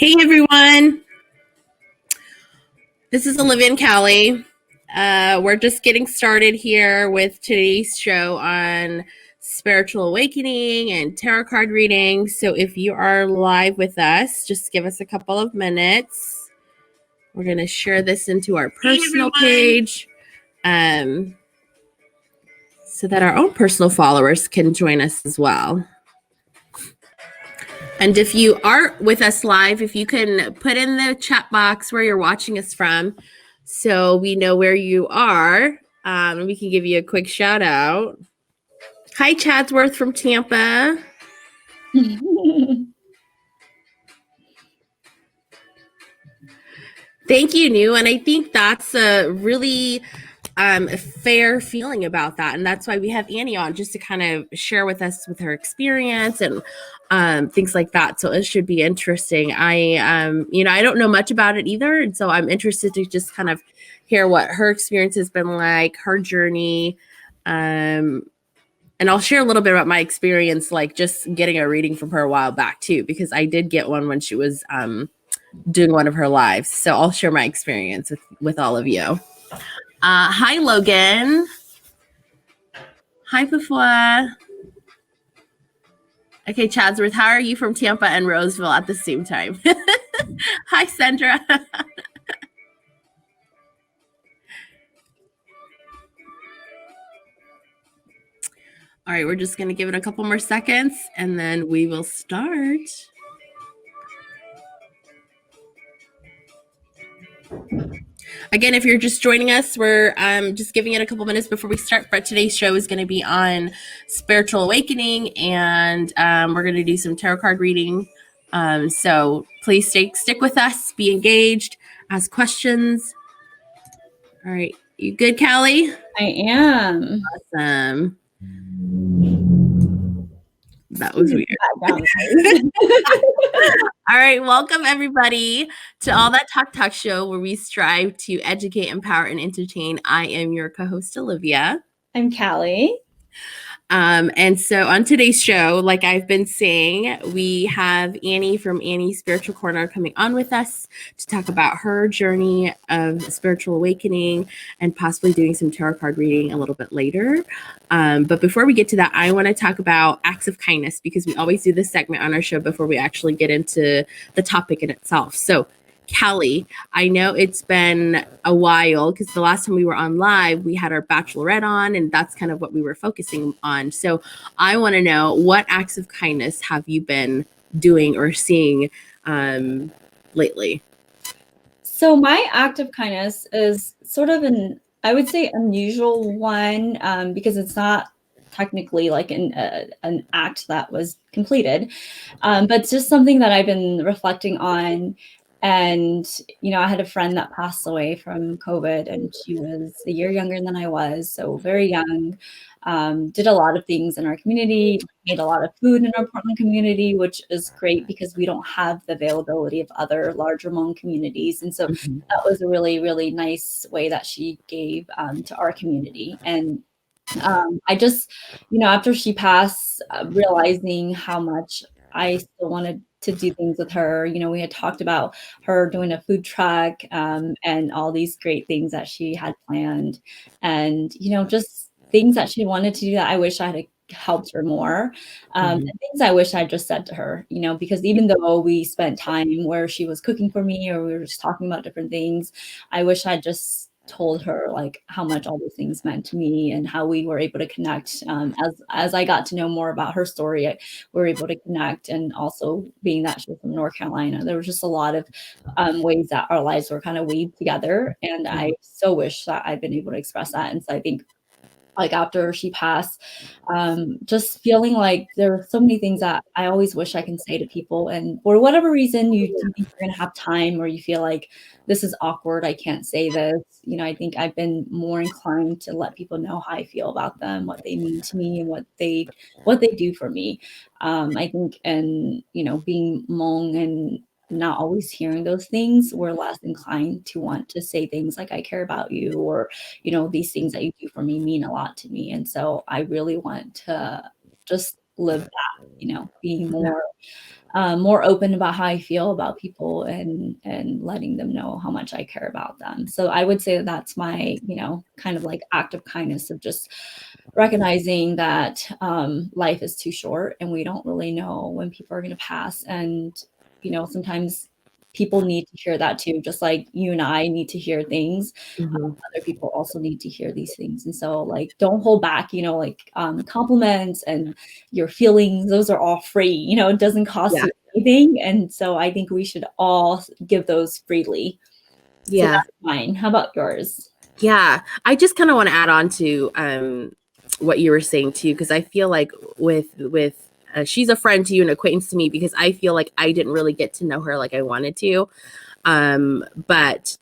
Hey everyone, this is Olivia and Callie. We're just getting started here with today's show on spiritual awakening and tarot card reading. So if you are live with us, just give us a couple of minutes. We're going to share this into our personal page so that our own personal followers can join us as well. And if you are with us live, if you can put in the chat box where you're watching us from so we know where you are, and we can give you a quick shout out. Hi, Chadsworth from Tampa. Thank you, New. And I think that's a really fair feeling about that. And that's why we have Annie on, just to kind of share with us with her experience and things like that. So it should be interesting. I don't know much about it either. And so I'm interested to just kind of hear what her experience has been like, her journey. And I'll share a little bit about my experience, like just getting a reading from her a while back too, because I did get one when she was doing one of her lives. So I'll share my experience with all of you. Hi, Logan. Hi, Pafua. Okay, Chadsworth, how are you from Tampa and Roseville at the same time? Hi, Sandra. All right, we're just going to give it a couple more seconds and then we will start. Again, if you're just joining us, we're just giving it a couple minutes before we start. But today's show is going to be on spiritual awakening, and we're going to do some tarot card reading. So please stick with us, be engaged, ask questions. All right, you good, Callie? I am. Awesome. That was weird. All right, welcome everybody to All That Talk Show, where we strive to educate, empower, and entertain. I am your co-host, Olivia. I'm Callie. And so on today's show, like I've been saying, we have Annie from Annie's Spiritual Corner coming on with us to talk about her journey of spiritual awakening and possibly doing some tarot card reading a little bit later. But before we get to that, I want to talk about acts of kindness, because we always do this segment on our show before we actually get into the topic in itself. So Callie, I know it's been a while because the last time we were on live, we had our bachelorette on, and that's kind of what we were focusing on. So I want to know, what acts of kindness have you been doing or seeing lately? So my act of kindness is sort of I would say, unusual one, because it's not technically like an act that was completed, but it's just something that I've been reflecting on. And, I had a friend that passed away from COVID, and she was a year younger than I was, so very young. Did a lot of things in our community, made a lot of food in our Portland community, which is great because we don't have the availability of other larger Hmong communities. And so that was a really, really nice way that she gave to our community. And I just, after she passed, realizing how much I still wanted to do things with her. We had talked about her doing a food truck, and all these great things that she had planned, and, just things that she wanted to do that I wish I had helped her more. And things I wish I just said to her, because even though we spent time where she was cooking for me or we were just talking about different things, I wish I just told her like how much all those things meant to me and how we were able to connect. As I got to know more about her story, we were able to connect. And also, being that she's from North Carolina, there was just a lot of ways that our lives were kind of weaved together. And I so wish that I'd been able to express that. And so I think, like, after she passed, just feeling like there were so many things that I always wish I can say to people. And for whatever reason, you think you're going to have time, or you feel like this is awkward, I can't say this. I think I've been more inclined to let people know how I feel about them, what they mean to me, and what they do for me. I think, and, being Hmong and not always hearing those things, we're less inclined to want to say things like, I care about you, or, these things that you do for me mean a lot to me. And so I really want to just live that, being more more open about how I feel about people and letting them know how much I care about them. So I would say that that's my, kind of like act of kindness of just recognizing that life is too short and we don't really know when people are going to pass. And, sometimes people need to hear that too, just like you and I need to hear things. Other people also need to hear these things. And so like, don't hold back, compliments and your feelings, those are all free, it doesn't cost you anything. And so I think we should all give those freely. So that's mine. How about yours? Yeah, I just kind of want to add on to what you were saying too, because I feel like with she's a friend to you, an acquaintance to me, because I feel like I didn't really get to know her like I wanted to. But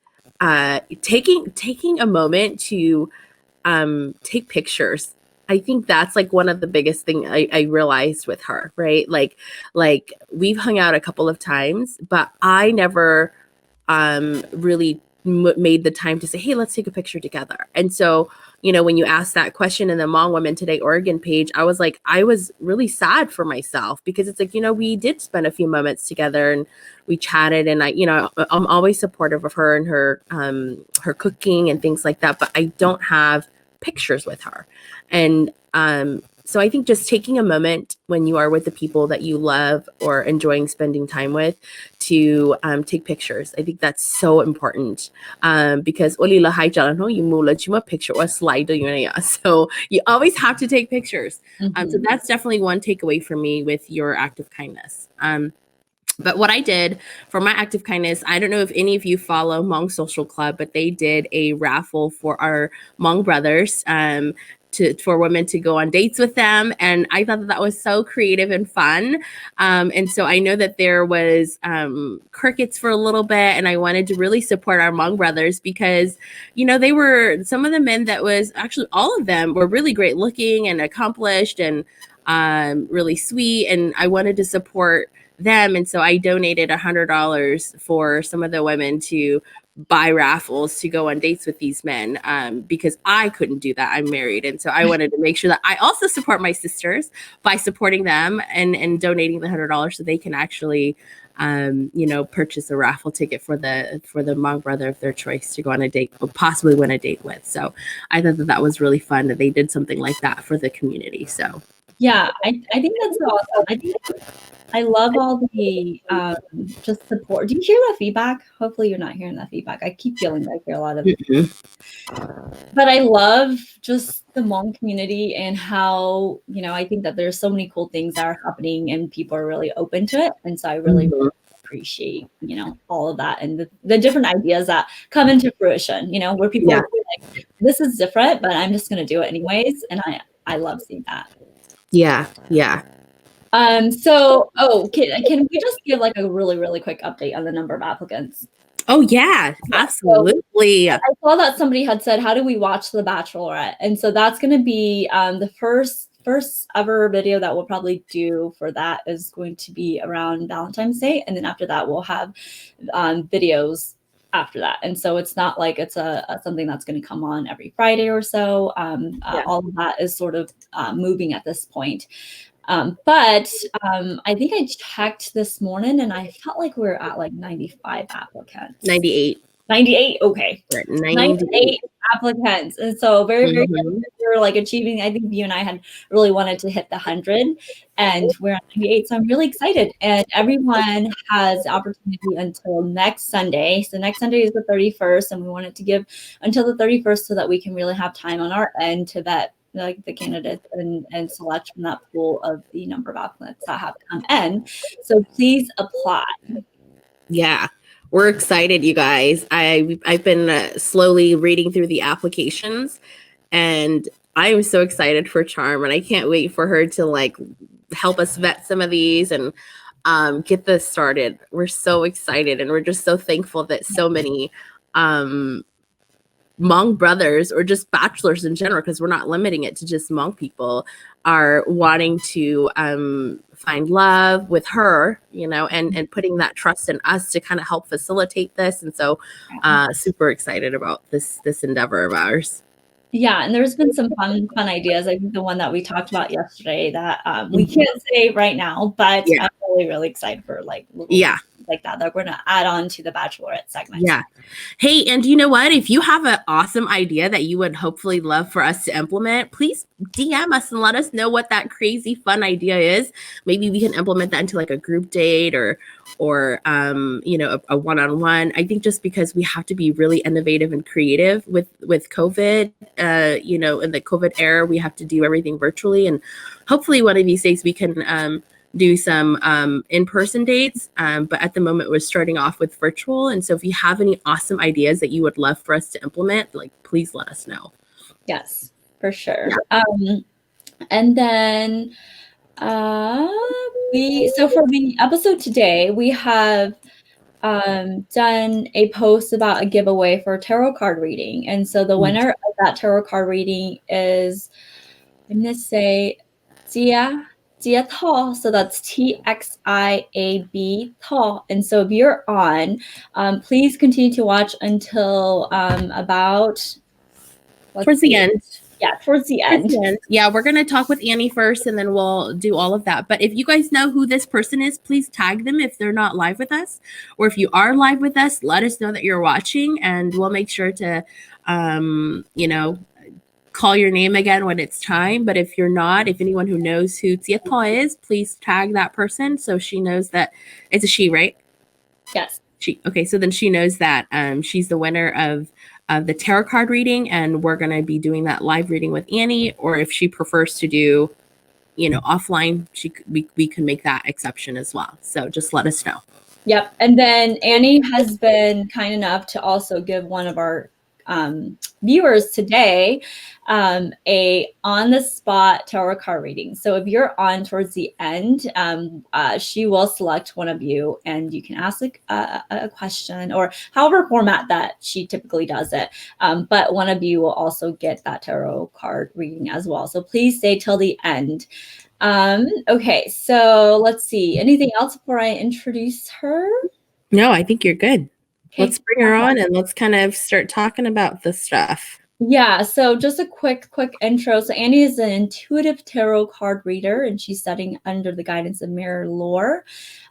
taking a moment to take pictures, I think that's like one of the biggest thing I realized with her, right? Like we've hung out a couple of times, but I never really made the time to say, hey, let's take a picture together. And so, when you asked that question in the Hmong Women Today Oregon page, I was really sad for myself, because it's like, we did spend a few moments together and we chatted, and I'm always supportive of her and her cooking and things like that, but I don't have pictures with her. And so I think just taking a moment when you are with the people that you love or enjoying spending time with to take pictures. I think that's so important, because you picture or slide, so you always have to take pictures. So that's definitely one takeaway for me with your act of kindness. But what I did for my act of kindness, I don't know if any of you follow Hmong Social Club, but they did a raffle for our Hmong brothers for women to go on dates with them. And I thought that was so creative and fun. And so I know that there was crickets for a little bit, and I wanted to really support our Hmong brothers because, they were some of the men that was actually all of them were really great looking and accomplished and really sweet. And I wanted to support them. And so I donated $100 for some of the women to buy raffles to go on dates with these men, because I couldn't do that. I'm married. And so I wanted to make sure that I also support my sisters by supporting them and donating the $100 so they can actually, purchase a raffle ticket for the Hmong brother of their choice to go on a date or possibly win a date with. So I thought that was really fun that they did something like that for the community. So yeah, I think that's awesome. I love all the just support. Do you hear that feedback? Hopefully you're not hearing that feedback. I keep feeling like I hear a lot of it. But I love just the Hmong community and how, I think that there's so many cool things that are happening and people are really open to it. And so I really appreciate, all of that and the different ideas that come into fruition, where people are like, this is different, but I'm just going to do it anyways. And I love seeing that. Yeah. So, can we just give like a really, really quick update on the number of applicants? Oh yeah, absolutely. So I saw that somebody had said, how do we watch The Bachelorette? And so that's going to be the first ever video that we'll probably do for that is going to be around Valentine's Day. And then after that, we'll have videos after that. And so it's not like it's something that's going to come on every Friday or so. All of that is sort of moving at this point. But I think I checked this morning and I felt like we were at like 95 applicants. 98. 98. Okay. 98 applicants. And so very, very good. We're like achieving, I think you and I had really wanted to hit the 100 and we're at 98. So I'm really excited. And everyone has the opportunity until next Sunday. So next Sunday is the 31st and we wanted to give until the 31st so that we can really have time on our end to vet like the candidates and select from that pool of the number of applicants that have come in. So please apply. Yeah. We're excited, you guys. I've been slowly reading through the applications and I'm so excited for Charm and I can't wait for her to like help us vet some of these and get this started. We're so excited and we're just so thankful that so many Hmong brothers or just bachelors in general, because we're not limiting it to just Hmong people, are wanting to find love with her, and putting that trust in us to kind of help facilitate this. And so super excited about this endeavor of ours. Yeah, and there's been some fun ideas. I think the one that we talked about yesterday that we can't say right now, but Yeah. I'm really, really excited for like little Yeah. like that we're gonna add on to the Bachelorette segment. Yeah. Hey, and you know what? If you have an awesome idea that you would hopefully love for us to implement, please DM us and let us know what that crazy fun idea is. Maybe we can implement that into like a group date or you know, a one-on-one. I think just because we have to be really innovative and creative with COVID, you know, in the COVID era, we have to do everything virtually, and hopefully one of these days we can do some in-person dates, but at the moment we're starting off with virtual. And so if you have any awesome ideas that you would love for us to implement, like, please let us know. Yes, for sure. Yeah. And then so for the episode today, we have done a post about a giveaway for tarot card reading. And so the winner of that tarot card reading is, I'm going to say Jia Tao. So that's TXIAB Tao. And so if you're on, please continue to watch until about towards the end. Yeah, towards the end. Yeah, we're going to talk with Annie first and then we'll do all of that. But if you guys know who this person is, please tag them if they're not live with us. Or if you are live with us, let us know that you're watching and we'll make sure to, you know, call your name again when it's time. But if you're not, if anyone who knows who Jia Tao is, please tag that person so she knows that it's a she, right? Yes. She. Okay, so then she knows that she's the winner of the tarot card reading, and we're going to be doing that live reading with Annie. Or if she prefers to do, you know, offline, we can make that exception as well. So just let us know. Yep. And then Annie has been kind enough to also give one of our viewers today a on-the-spot tarot card reading. So if you're on towards the end, she will select one of you and you can ask a question or however format that she typically does it. But one of you will also get that tarot card reading as well. So please stay till the end. Okay, so let's see. Anything else before I introduce her? No, I think you're good. Okay. Let's bring her on and let's kind of start talking about this stuff. Yeah, so just a quick intro. So Annie is an intuitive tarot card reader, and she's studying under the guidance of Mirror Lore.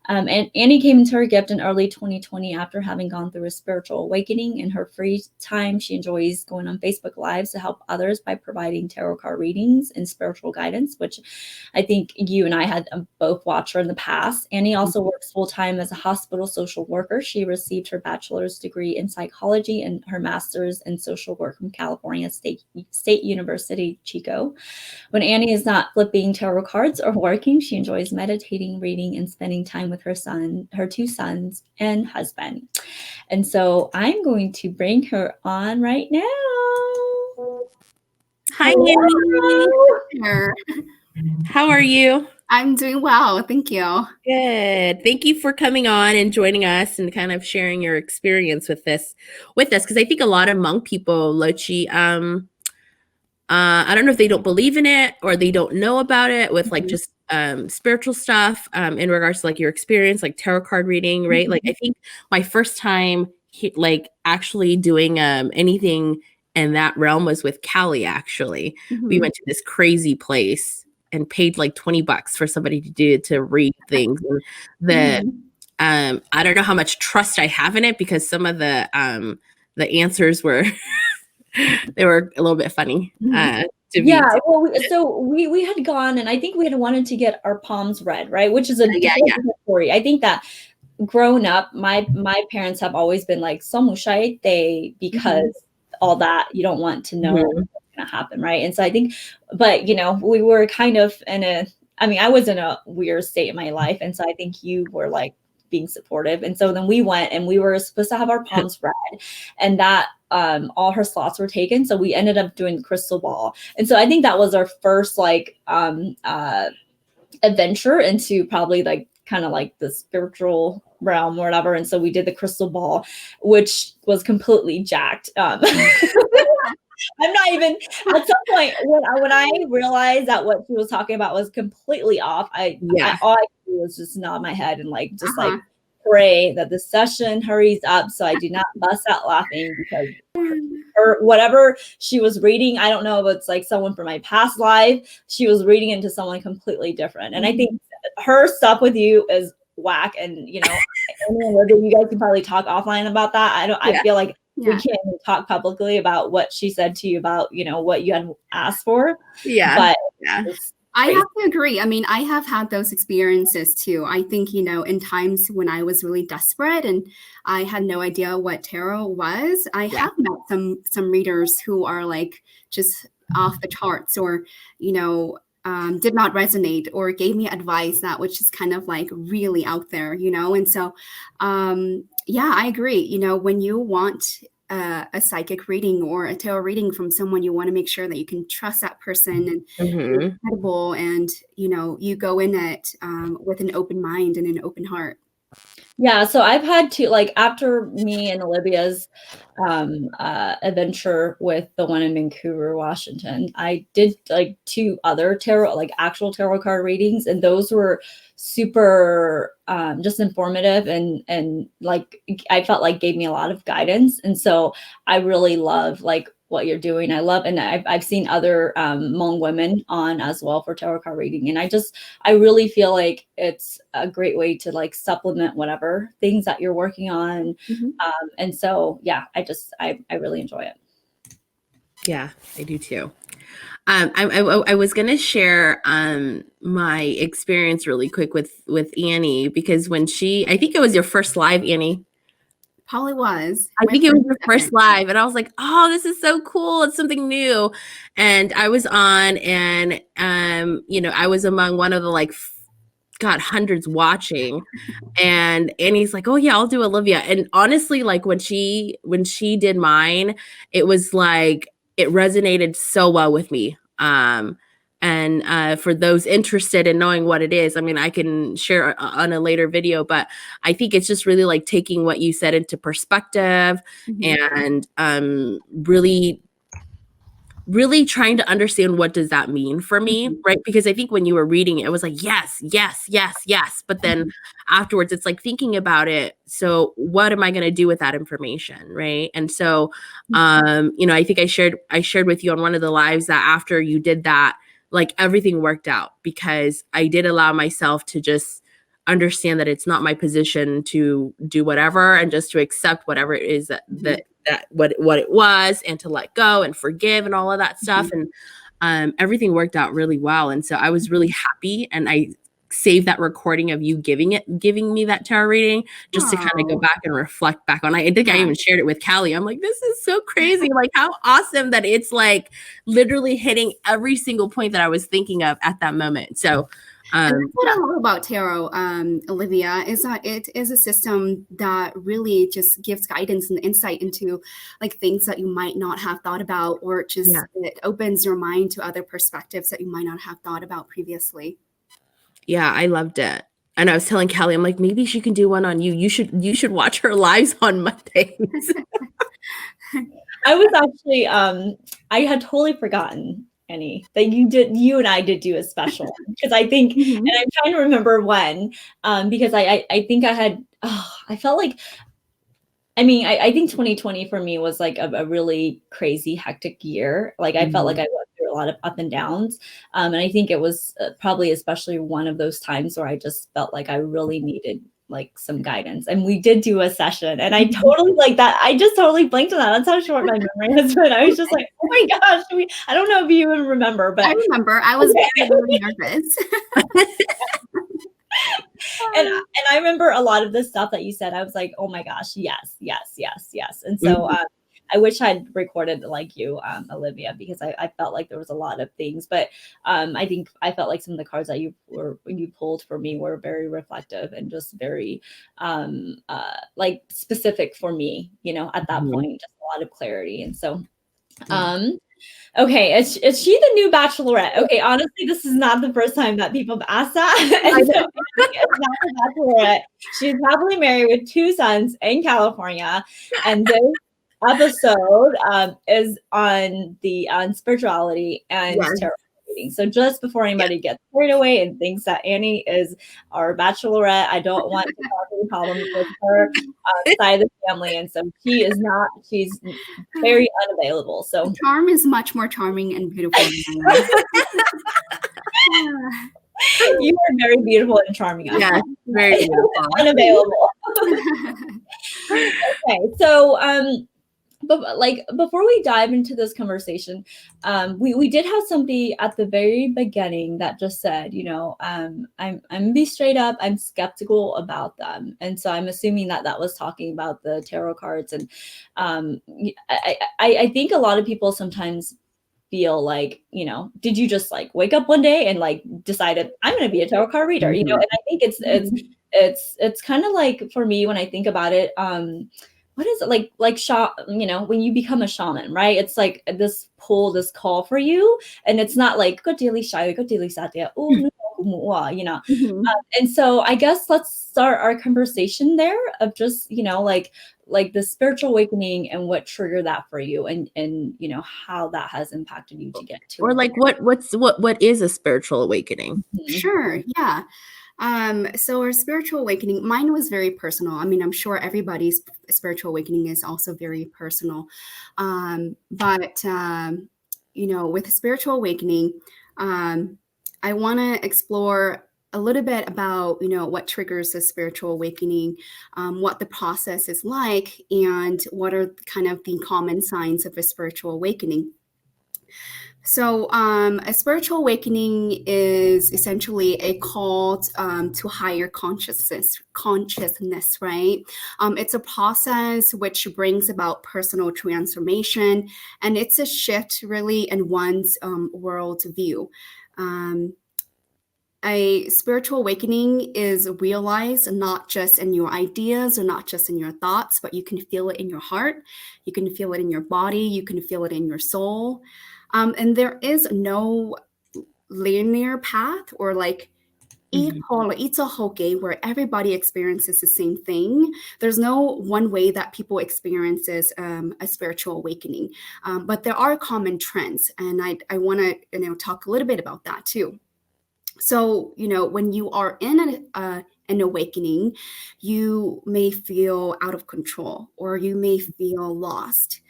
And Annie came into her gift in early 2020 after having gone through a spiritual awakening. In her free time, she enjoys going on Facebook Lives to help others by providing tarot card readings and spiritual guidance, which I think you and I had both watched her in the past. Annie also works full-time as a hospital social worker. She received her bachelor's degree in psychology and her master's in social work from California State University, Chico. When Annie is not flipping tarot cards or working, she enjoys meditating, reading, and spending time with her two sons and husband. And so I'm going to bring her on right now. Hi, Annie. How are you? I'm doing well. Thank you. Good. Thank you for coming on and joining us and kind of sharing your experience with us. Because I think a lot of Hmong people, Lochi, I don't know if they don't believe in it or they don't know about it with like just spiritual stuff in regards to like your experience, like tarot card reading, right? Like I think my first time like actually doing anything in that realm was with Callie, actually. We went to this crazy place and paid like $20 for somebody to read things. And I don't know how much trust I have in it because some of the answers were they were a little bit funny. So we had gone and I think we had wanted to get our palms read, right? Which is a different story. I think that growing up, my parents have always been like somushai they because all that you don't want to know what's gonna happen, right? And so I think, but you know, we were kind of I was in a weird state in my life, and so I think you were like being supportive. And so then we went and we were supposed to have our palms read, and that all her slots were taken. So we ended up doing the crystal ball. And so I think that was our first like adventure into probably like kind of like the spiritual realm or whatever. And so we did the crystal ball, which was completely jacked. I'm not even at some point when I realized that what she was talking about was completely off. All I could do was just nod my head and like just like pray that the session hurries up so I do not bust out laughing because or whatever she was reading, I don't know if it's like someone from my past life, she was reading into someone completely different. And I think her stuff with you is whack. And you know, you guys can probably talk offline about that. I feel like we can't even talk publicly about what she said to you about, you know, what you had asked for. But I have to agree. I mean, I have had those experiences too. I think, you know, in times when I was really desperate and I had no idea what tarot was, I have met some readers who are like just off the charts or, you know, did not resonate or gave me advice that was just kind of like really out there, you know? And so, yeah, I agree. You know, when you want a psychic reading or a tarot reading from someone, you want to make sure that you can trust that person and you're credible, and you know, you go in it with an open mind and an open heart. Yeah, so I've had to, like, after me and Olivia's adventure with the one in Vancouver, Washington, I did like 2 other tarot, like actual tarot card readings, and those were super just informative and like I felt like gave me a lot of guidance. And so I really love like what you're doing. I love, and I've seen other Hmong women on as well for tarot card reading. And I really feel like it's a great way to like supplement whatever things that you're working on. And so, yeah, I really enjoy it. Yeah, I do too. I was going to share my experience really quick with Annie, because when I think it was your first live, Annie. Probably was. I think it was your first live, and I was like, oh, this is so cool. It's something new. And I was on, and you know, I was among one of the like hundreds watching, and Annie's like, oh yeah, I'll do Olivia. And honestly, like when she did mine, it was like it resonated so well with me. And for those interested in knowing what it is, I mean, I can share on a later video, but I think it's just really like taking what you said into perspective and really trying to understand what does that mean for me, right? Because I think when you were reading it was like, yes, yes, yes, yes. But then afterwards, it's like thinking about it. So what am I going to do with that information, right? And so, you know, I think I shared with you on one of the lives that after you did that, like everything worked out, because I did allow myself to just understand that it's not my position to do whatever, and just to accept whatever it is that what it was, and to let go and forgive and all of that stuff. And everything worked out really well. And so I was really happy, and I saved that recording of you giving me that tarot reading just to kind of go back and reflect back on. I think I even shared it with Callie. I'm like, this is so crazy. Like how awesome that it's like literally hitting every single point that I was thinking of at that moment. So and that's what I love about tarot, Olivia, is that it is a system that really just gives guidance and insight into like things that you might not have thought about, or just it opens your mind to other perspectives that you might not have thought about previously. Yeah, I loved it. And I was telling Callie, I'm like, maybe she can do one on you. You should watch her lives on Mondays. I was actually, I had totally forgotten, Annie, that you and I did do a special, because I think, and I'm trying to remember when, because I think I had, I felt like, I mean, I think 2020 for me was like a really crazy, hectic year. Like I felt like I went through a lot of up and downs. And I think it was probably especially one of those times where I just felt like I really needed like some guidance. And we did do a session, and I totally like that. I just totally blanked on that. That's how short my memory has been. I was just like, oh my gosh, I don't know if you even remember, but I remember. I was very nervous. And I remember a lot of the stuff that you said. I was like, oh my gosh, yes, yes, yes, yes. And so I wish I'd recorded like you, Olivia, because I felt like there was a lot of things. But I think I felt like some of the cards that you pulled for me were very reflective and just very like specific for me, you know, at that point, just a lot of clarity. And so okay, is she the new Bachelorette? Okay, honestly, this is not the first time that people have asked that. And so it's not the Bachelorette. She's happily married with 2 sons in California, and this episode is on spirituality and tarot dating. So just before anybody gets carried away and thinks that Annie is our bachelorette, I don't want to cause any problems with her side of the family. And so she is not, she's very unavailable. So Charm is much more charming and beautiful than I am. you are very beautiful and charming. Yeah, very beautiful. Unavailable. Okay, so but like before we dive into this conversation, we did have somebody at the very beginning that just said, you know, I'm gonna be straight up, I'm skeptical about them, and so I'm assuming that that was talking about the tarot cards, and I think a lot of people sometimes feel like, you know, did you just like wake up one day and like decided I'm going to be a tarot card reader, you know? And I think it's kind of like, for me, when I think about it, what is it like you know, when you become a shaman, right? It's like this pull, this call for you, and it's not like go daily shy, go daily sad, you know. And so I guess let's start our conversation there of just, you know, like the spiritual awakening and what triggered that for you, and you know how that has impacted you to get to Or like what is a spiritual awakening? Sure, yeah. So our spiritual awakening, mine was very personal. I mean, I'm sure everybody's spiritual awakening is also very personal. But you know, with spiritual awakening, I want to explore a little bit about, you know, what triggers a spiritual awakening, what the process is like, and what are kind of the common signs of a spiritual awakening. So a spiritual awakening is essentially a call to higher consciousness, right? It's a process which brings about personal transformation, and it's a shift really in one's worldview. A spiritual awakening is realized not just in your ideas or not just in your thoughts, but you can feel it in your heart, you can feel it in your body, you can feel it in your soul. And there is no linear path or like where everybody experiences the same thing. There's no one way that people experiences a spiritual awakening, but there are common trends, and I want to, you know, talk a little bit about that too. So, you know, when you are in an awakening, you may feel out of control, or you may feel lost.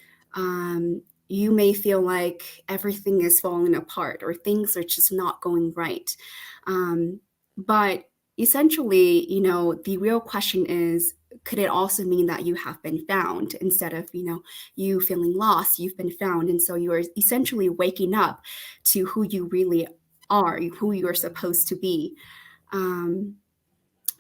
You may feel like everything is falling apart, or things are just not going right. But essentially, you know, the real question is, could it also mean that you have been found? Instead of, you know, you feeling lost, you've been found. And so you are essentially waking up to who you really are, who you're supposed to be.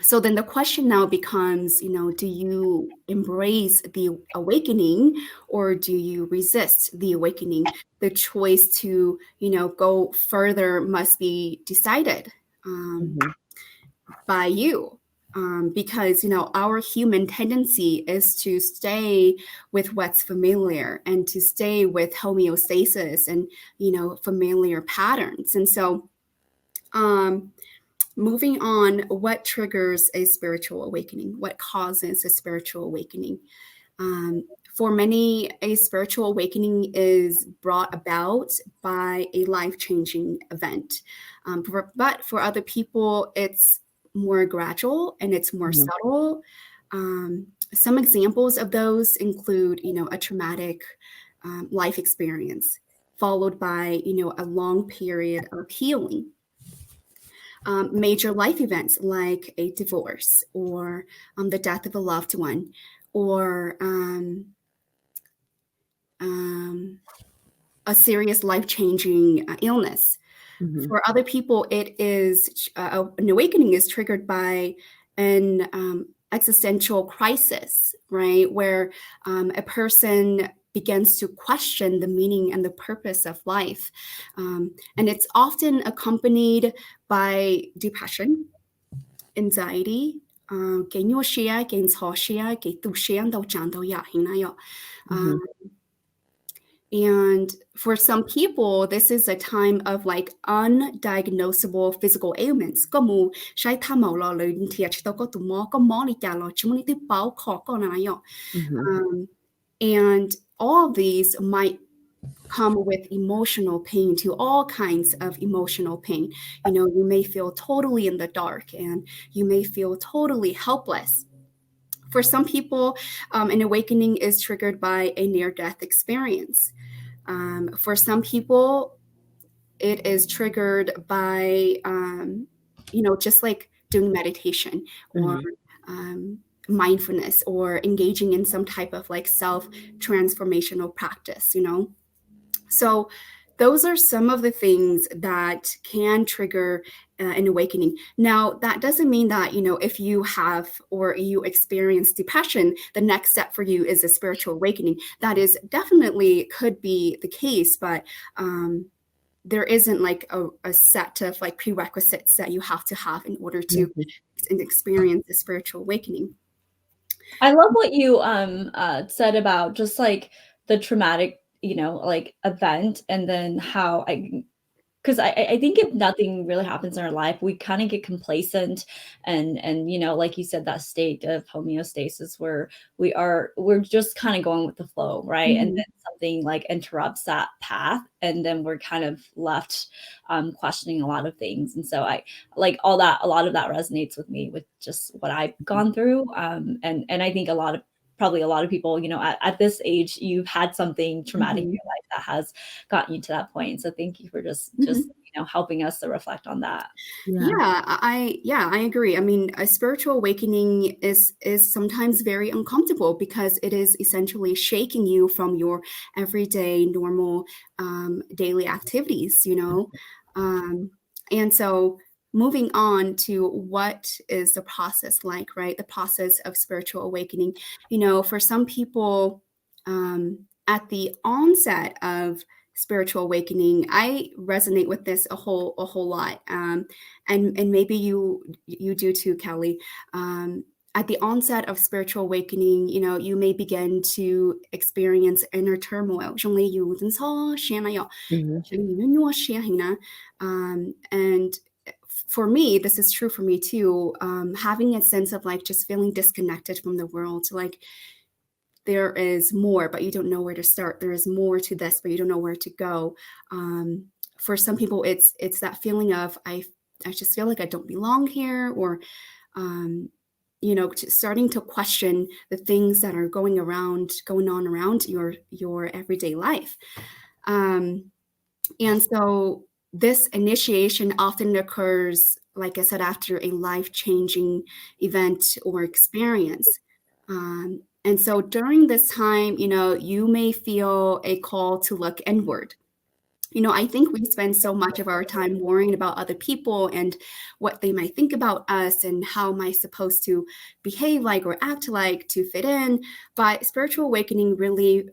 So then the question now becomes, you know, do you embrace the awakening, or do you resist the awakening? The choice to, you know, go further must be decided by you. Because, you know, our human tendency is to stay with what's familiar and to stay with homeostasis and, you know, familiar patterns. And so, moving on, what triggers a spiritual awakening? What causes a spiritual awakening? For many, a spiritual awakening is brought about by a life-changing event. But for other people, it's more gradual and it's more subtle. Some examples of those include, you know, a traumatic life experience followed by, you know, a long period of healing. Major life events like a divorce, or the death of a loved one, or a serious life-changing illness. For other people, it is an awakening is triggered by an existential crisis, right? Where a person begins to question the meaning and the purpose of life. And it's often accompanied by depression, anxiety, and for some people, this is a time of like undiagnosable physical ailments. And all of these might come with emotional pain, to all kinds of emotional pain. You may feel totally in the dark, and you may feel totally helpless. For some people, an awakening is triggered by a near-death experience. For some people, it is triggered by, just like doing meditation or mindfulness, or engaging in some type of like self-transformational practice, So those are some of the things that can trigger an awakening. Now, that doesn't mean that, if you have or you experience depression, the next step for you is a spiritual awakening. That is definitely could be the case, but there isn't like a set of like prerequisites that you have to have in order to experience a spiritual awakening. I love what you said about just like the traumatic, like event, and then how because I think if nothing really happens in our life, we kind of get complacent, and like you said, that state of homeostasis where we're just kind of going with the flow, right? And then something like interrupts that path, and then we're kind of left questioning a lot of things. And so I like a lot of that resonates with me, with just what I've gone through. And I think probably a lot of people, at this age, you've had something traumatic in your life that has gotten you to that point. So thank you for just helping us to reflect on that. I agree. I mean, a spiritual awakening is sometimes very uncomfortable because it is essentially shaking you from your everyday normal daily activities, and so moving on to what is the process like, right? The process of spiritual awakening. For some people, at the onset of spiritual awakening, I resonate with this a whole lot, and maybe you do too, Kelly. At the onset of spiritual awakening, you may begin to experience inner turmoil. And for me, this is true for me too, having a sense of like just feeling disconnected from the world, like there is more, but you don't know where to start. There is more to this, but you don't know where to go. For some people, it's that feeling of I just feel like I don't belong here, or starting to question the things that are going on around your everyday life. And so this initiation often occurs, like I said, after a life-changing event or experience. And so during this time, you may feel a call to look inward. I think we spend so much of our time worrying about other people and what they might think about us and how am I supposed to behave like or act like to fit in. But spiritual awakening really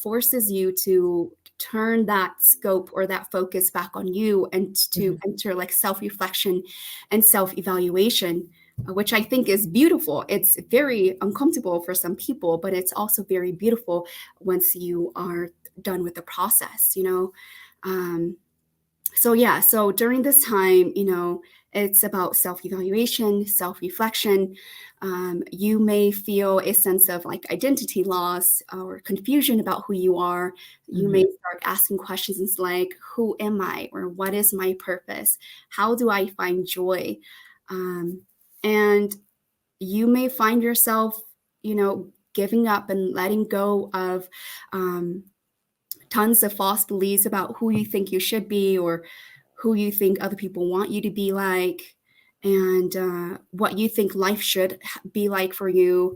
forces you to turn that scope or that focus back on you and to enter like self-reflection and self-evaluation, which I think is beautiful. It's very uncomfortable for some people, but it's also very beautiful once you are done with the process, So during this time, it's about self-evaluation, self-reflection. You may feel a sense of like identity loss or confusion about who you are. You may start asking questions like, who am I? Or what is my purpose? How do I find joy? And you may find yourself, giving up and letting go of tons of false beliefs about who you think you should be or who you think other people want you to be like, and what you think life should be like for you.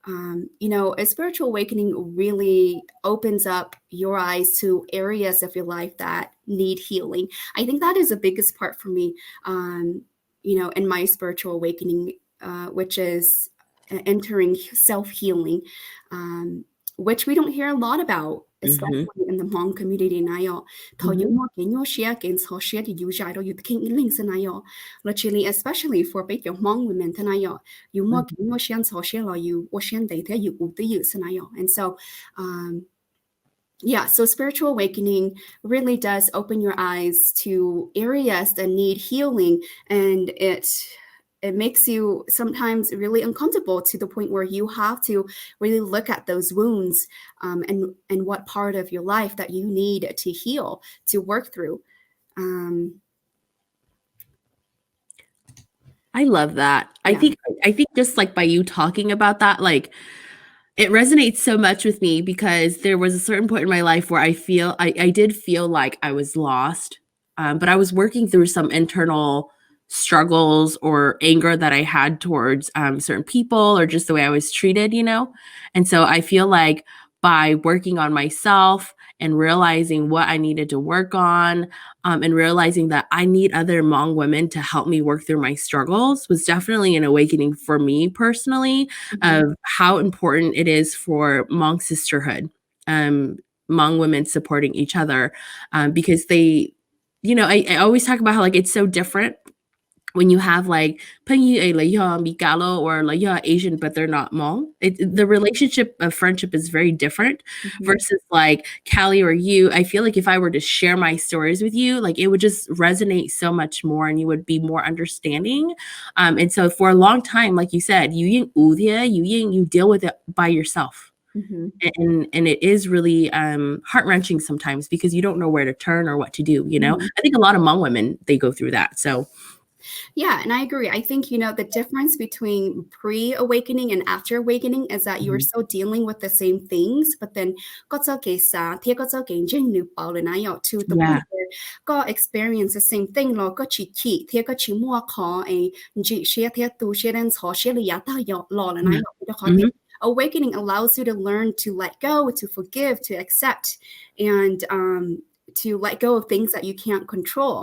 A spiritual awakening really opens up your eyes to areas of your life that need healing. I think that is the biggest part for me, in my spiritual awakening, which is entering self-healing, which we don't hear a lot about, especially in the Hmong community. Especially for big Hmong women. And so, so spiritual awakening really does open your eyes to areas that need healing, and it makes you sometimes really uncomfortable to the point where you have to really look at those wounds, and what part of your life that you need to heal, to work through. I love that. Yeah. I think just like by you talking about that, like it resonates so much with me because there was a certain point in my life where I did feel like I was lost. But I was working through some internal struggles or anger that I had towards certain people or just the way I was treated, you know? And so I feel like by working on myself and realizing what I needed to work on, and realizing that I need other Hmong women to help me work through my struggles was definitely an awakening for me personally of how important it is for Hmong sisterhood, Hmong women supporting each other, because they, you know, I always talk about how like it's so different when you have like Pengi like Mikalo or like Asian, but they're not Hmong. The relationship of friendship is very different versus like Callie or you. I feel like if I were to share my stories with you, like it would just resonate so much more and you would be more understanding. And so for a long time, like you said, you deal with it by yourself. And it is really heart-wrenching sometimes because you don't know where to turn or what to do, you know? I think a lot of Hmong women, they go through that. So yeah, and I agree. I think, the difference between pre-awakening and after awakening is that you're still dealing with the same things, but then ก็จะเกษาเทียก็จะเก่งจริงหรือเปล่าเลยนะ to the point where ก็ experience the same thing เราก็ฉีดเทียก็ฉีมัวขอไอ้จิเชียเทียตูเชียดันขอเชียหรือยาตายอเลยนะ Awakening allows you to learn to let go, to forgive, to accept, and to let go of things that you can't control.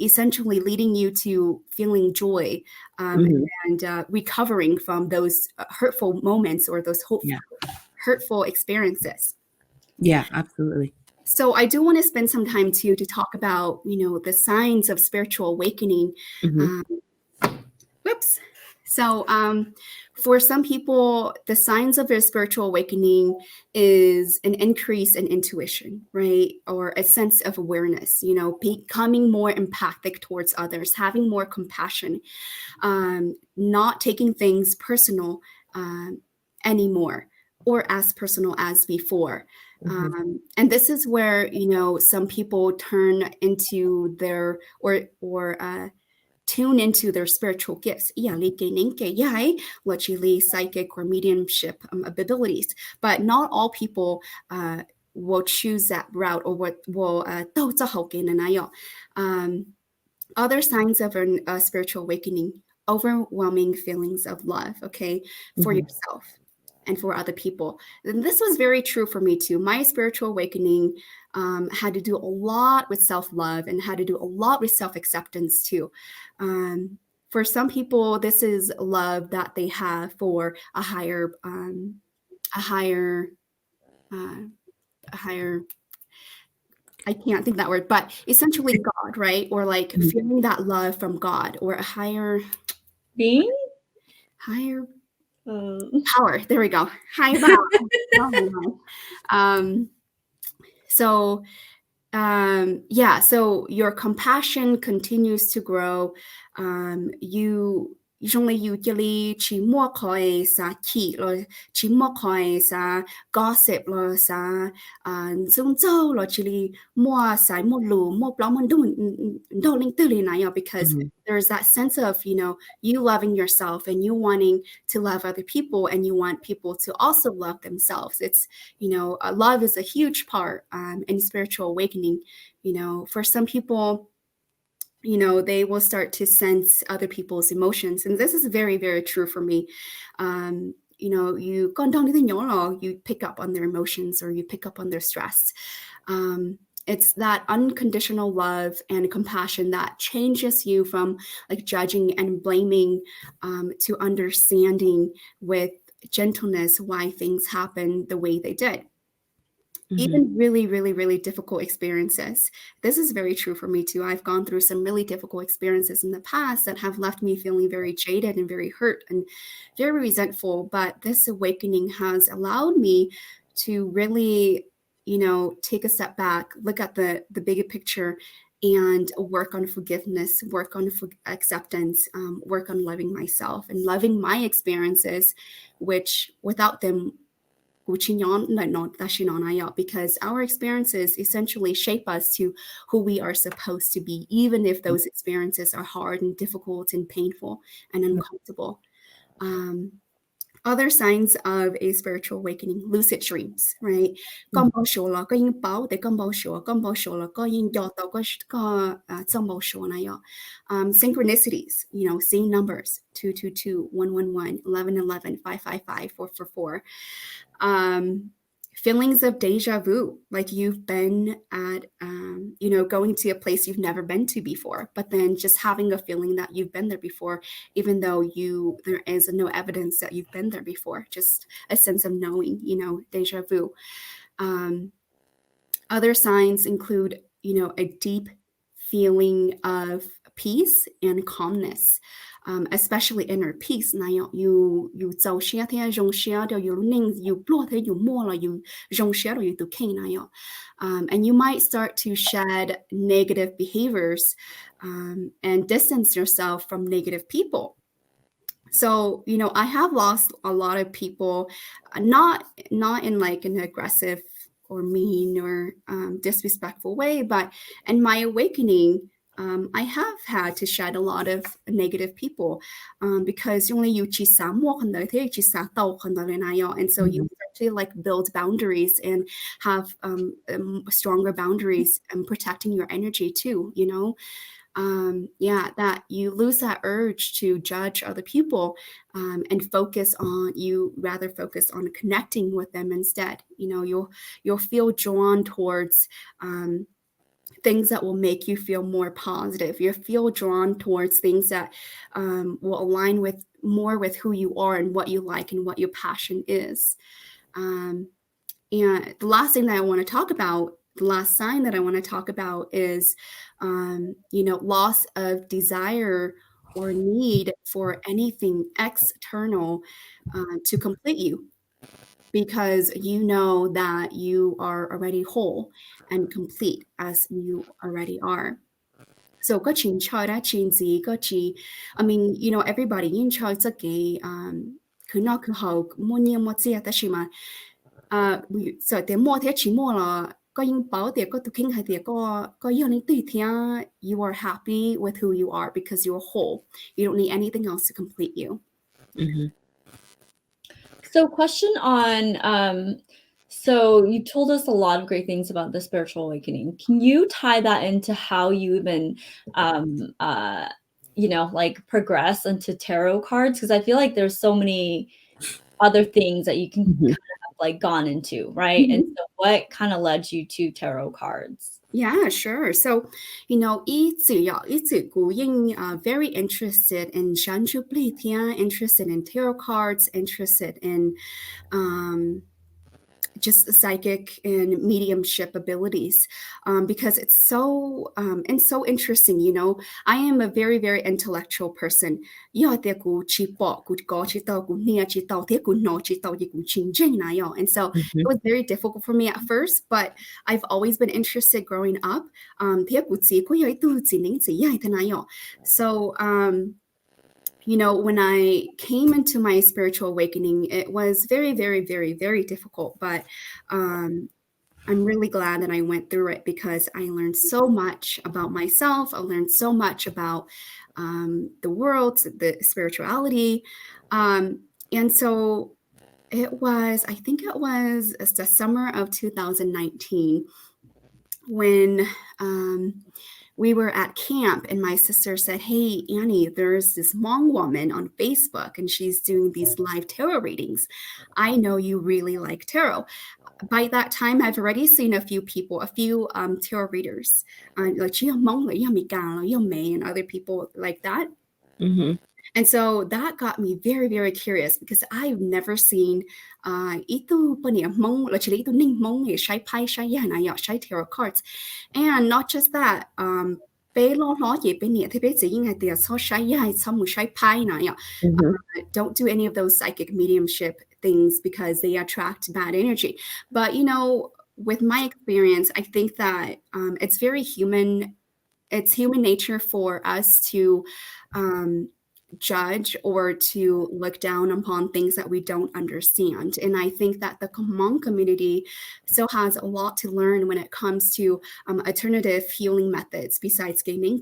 Essentially leading you to feeling joy, and recovering from those hurtful moments or those hurtful experiences. Yeah, absolutely. So I do want to spend some time too to talk about, the signs of spiritual awakening. So for some people, the signs of a spiritual awakening is an increase in intuition, right? Or a sense of awareness, becoming more empathic towards others, having more compassion, not taking things personal anymore or as personal as before. And this is where, some people turn into their or tune into their spiritual gifts, psychic or mediumship abilities. But not all people will choose that route or will other signs of a spiritual awakening, overwhelming feelings of love, for yourself and for other people. And this was very true for me too. My spiritual awakening had to do a lot with self-love and had to do a lot with self-acceptance too. For some people, this is love that they have for a higher I can't think that word, but essentially God, right? Or like feeling that love from God or a higher being, higher power. There we go. Higher power. So your compassion continues to grow. You usually chỉ mua khỏi sa chỉ rồi chỉ mua khỏi sa gossip rồi sa dung châu rồi chỉ mua sai mua lù mua blog mua đồ linh tư này nào because there's that sense of you loving yourself and you wanting to love other people and you want people to also love themselves. It's love is a huge part in spiritual awakening. For some people, they will start to sense other people's emotions. And this is very, very true for me. You pick up on their emotions or you pick up on their stress. It's that unconditional love and compassion that changes you from like judging and blaming to understanding with gentleness why things happen the way they did. Even really, really, really difficult experiences. This is very true for me too. I've gone through some really difficult experiences in the past that have left me feeling very jaded and very hurt and very resentful. But this awakening has allowed me to really, take a step back, look at the bigger picture and work on forgiveness, work on acceptance, work on loving myself and loving my experiences, which without them, because our experiences essentially shape us to who we are supposed to be, even if those experiences are hard and difficult and painful and uncomfortable. Other signs of a spiritual awakening, lucid dreams, right? Con bao số là có những báo để con bao số là có những dò tàu có trong bao số này. Synchronicities, seeing numbers, 222, 111, 1111, 555, 444. Feelings of deja vu, like you've been at, going to a place you've never been to before, but then just having a feeling that you've been there before, even though there is no evidence that you've been there before, just a sense of knowing, deja vu. Other signs include, a deep feeling of peace and calmness. Especially inner peace. Now you zao xia thế rong xia đều you ning you blow thế you more là you rong xia đều you do king now. And you might start to shed negative behaviors and distance yourself from negative people. So, I have lost a lot of people, not in like an aggressive or mean or disrespectful way, but in my awakening, I have had to shed a lot of negative people because only you and so you start to like build boundaries and have stronger boundaries and protecting your energy too, that you lose that urge to judge other people and rather focus on connecting with them instead. You'll feel drawn towards things that will make you feel more positive. You feel drawn towards things that will align more with who you are and what you like and what your passion is. And the last thing that I want to talk about, the last sign that I want to talk about is, loss of desire or need for anything external to complete you. Because you know that you are already whole and complete as you already are. So everybody in charge so you are happy with who you are because you're whole. You don't need anything else to complete you. Mm-hmm. So question on, so you told us a lot of great things about the spiritual awakening. Can you tie that into how you even, progress into tarot cards? Because I feel like there's so many other things that you can kind of have like gone into, right? And so what kind of led you to tarot cards? Yeah, sure. So, very interested in Shanchu Plitia, interested in tarot cards, interested in just psychic and mediumship abilities, because it's so interesting. I am a very, very intellectual person. And so it was very difficult for me at first, but I've always been interested growing up. So when I came into my spiritual awakening, it was very, very, very, very difficult, but I'm really glad that I went through it because I learned so much about myself. I learned so much about the world, the spirituality. And so I think it was the summer of 2019 when we were at camp and my sister said, "Hey, Annie, there's this Hmong woman on Facebook and she's doing these live tarot readings. I know you really like tarot." By that time, I've already seen a few tarot readers, like Hmong and other people like that. Mm-hmm. And so that got me very, very curious because I've never seen tarot cards. And not just that, don't do any of those psychic mediumship things because they attract bad energy. But with my experience, I think that it's very human it's human nature for us to judge or to look down upon things that we don't understand. And I think that the Hmong community still has a lot to learn when it comes to alternative healing methods besides Geineng.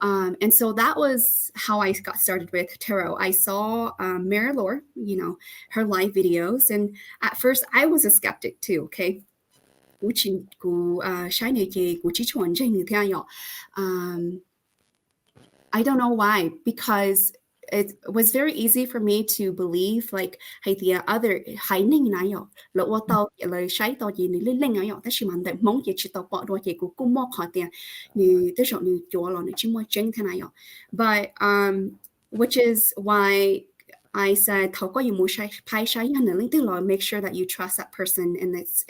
And so that was how I got started with tarot. I saw Mary Lore, her live videos. And at first I was a skeptic too, okay? I don't know why, because it was very easy for me to believe like hay the other hay ning na yo lo wa tao lời sai tao gì ni linh yo ta chỉ man de mong ye chi tao bỏ đôi ye của cũng mo khó tiền ni te shot ni jo lo ni chi mo chen thế này yo. But which is why I said thao có gì mu sai pai sai ya na linh te lo, make sure that you trust that person and it's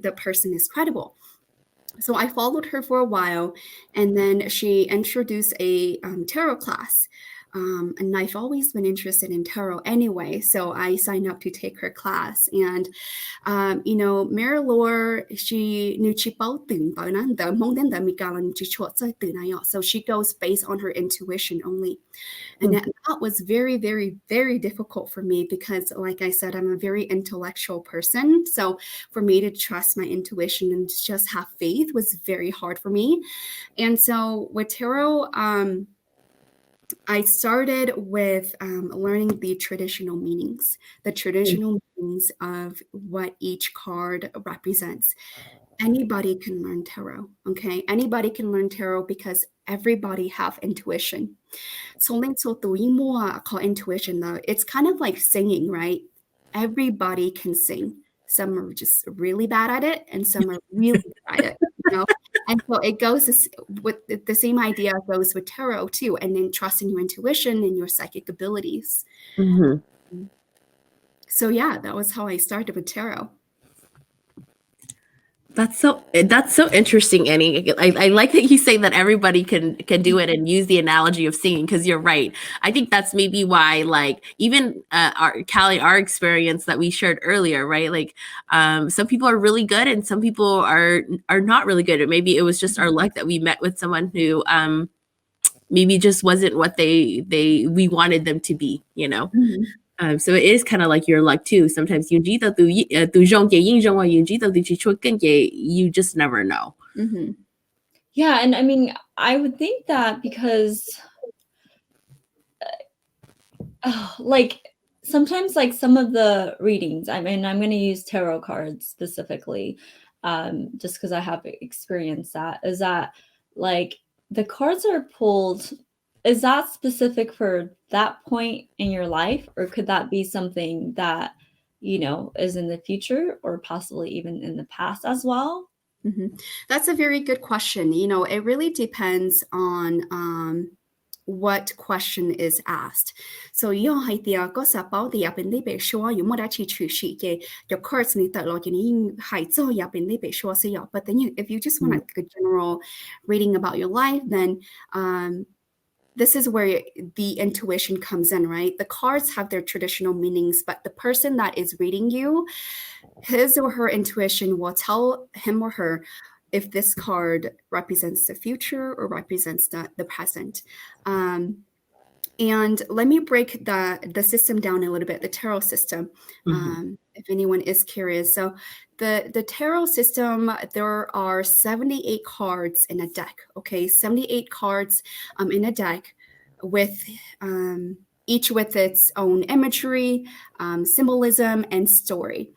the person is credible. So I followed her for a while, and then she introduced a tarot class. And I've always been interested in tarot anyway, so I signed up to take her class. And Mary Lore, she knew so she goes based on her intuition only. And that was very, very, very difficult for me because, like I said, I'm a very intellectual person. So for me to trust my intuition and just have faith was very hard for me. And so with tarot, I started with learning the traditional meanings of what each card represents. Anybody can learn tarot, okay? Anybody can learn tarot because everybody have intuition. So call intuition though, it's kind of like singing, right? Everybody can sing. Some are just really bad at it, and some are really good at it, And so it goes with the same idea goes with tarot too, and then trusting your intuition and your psychic abilities. Mm-hmm. So yeah, that was how I started with tarot. That's so interesting, Annie. I like that you say that everybody can do it and use the analogy of singing, because you're right. I think that's maybe why, like, even our experience that we shared earlier, right? Like, some people are really good and some people are not really good. Or maybe it was just our luck that we met with someone who maybe just wasn't what we wanted them to be, Mm-hmm. So it is kind of like your luck too. Sometimes you just never know. Mm-hmm. Yeah, and I mean, I would think that because, like, sometimes, like, some of the readings, I mean, I'm going to use tarot cards specifically, just because I have experienced that, is that, like, the cards are pulled. Is that specific for that point in your life, or could that be something that, is in the future or possibly even in the past as well? Mm-hmm. That's a very good question. It really depends on what question is asked. So your cards but then if you just want a general reading about your life, then this is where the intuition comes in, right? The cards have their traditional meanings, but the person that is reading you, his or her intuition will tell him or her if this card represents the future or represents the present. And let me break the system down a little bit, the tarot system, if anyone is curious. So the tarot system, there are 78 cards in a deck, okay? 78 cards in a deck with each with its own imagery, symbolism, and story.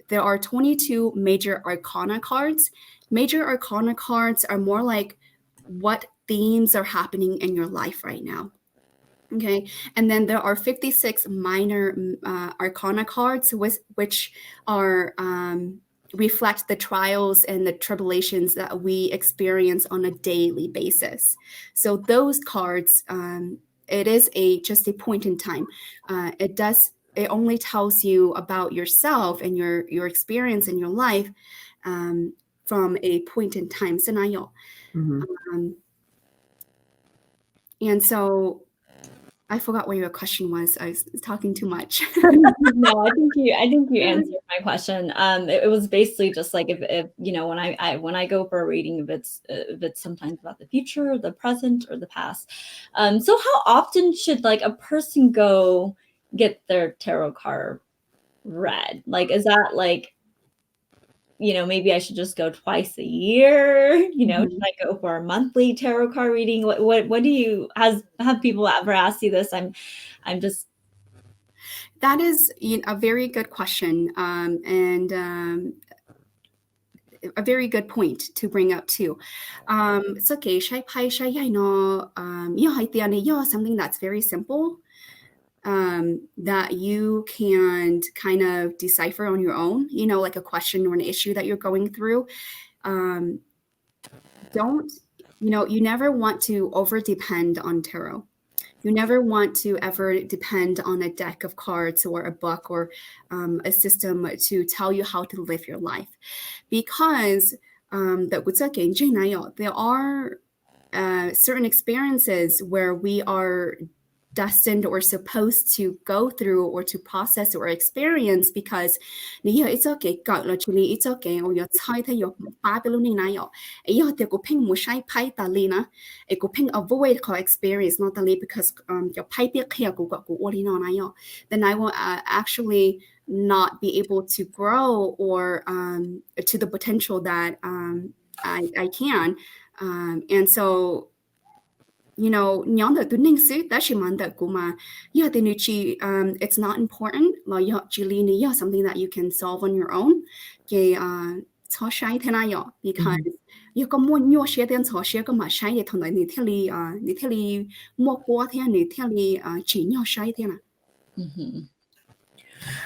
There are 22 major arcana cards. Major arcana cards are more like what themes are happening in your life right now. Okay, and then there are 56 minor arcana cards, which are reflect the trials and the tribulations that we experience on a daily basis. So those cards, it is just a point in time. It only tells you about yourself and your experience in your life from a point in time scenario. And so I forgot what your question was. I was talking too much. No, I think you answered my question. It was basically just like if you know when I go for a reading, if it's sometimes about the future, the present, or the past. So how often should like a person go get their tarot card read? Like, is that like, you know, maybe I should just go twice a year? You know, should I go for a monthly tarot card reading? What do you have people ever asked you this? I'm just That is a very good question, and a very good point to bring up too. So, okay, shai pai shai yai no, yo hai tia ne yo, something that's very simple, that you can kind of decipher on your own, you know, like a question or an issue that you're going through. Don't, you know, you never want to over depend on tarot. You never want to ever depend on a deck of cards or a book or a system to tell you how to live your life, because there are certain experiences where we are destined or supposed to go through or to process or experience, because it's okay, it's okay, or your your ping pai ping avoid experience not because your pipe then I will actually not be able to grow or to the potential that I can, and so you know, it's not important. Something that you can solve on your own. Because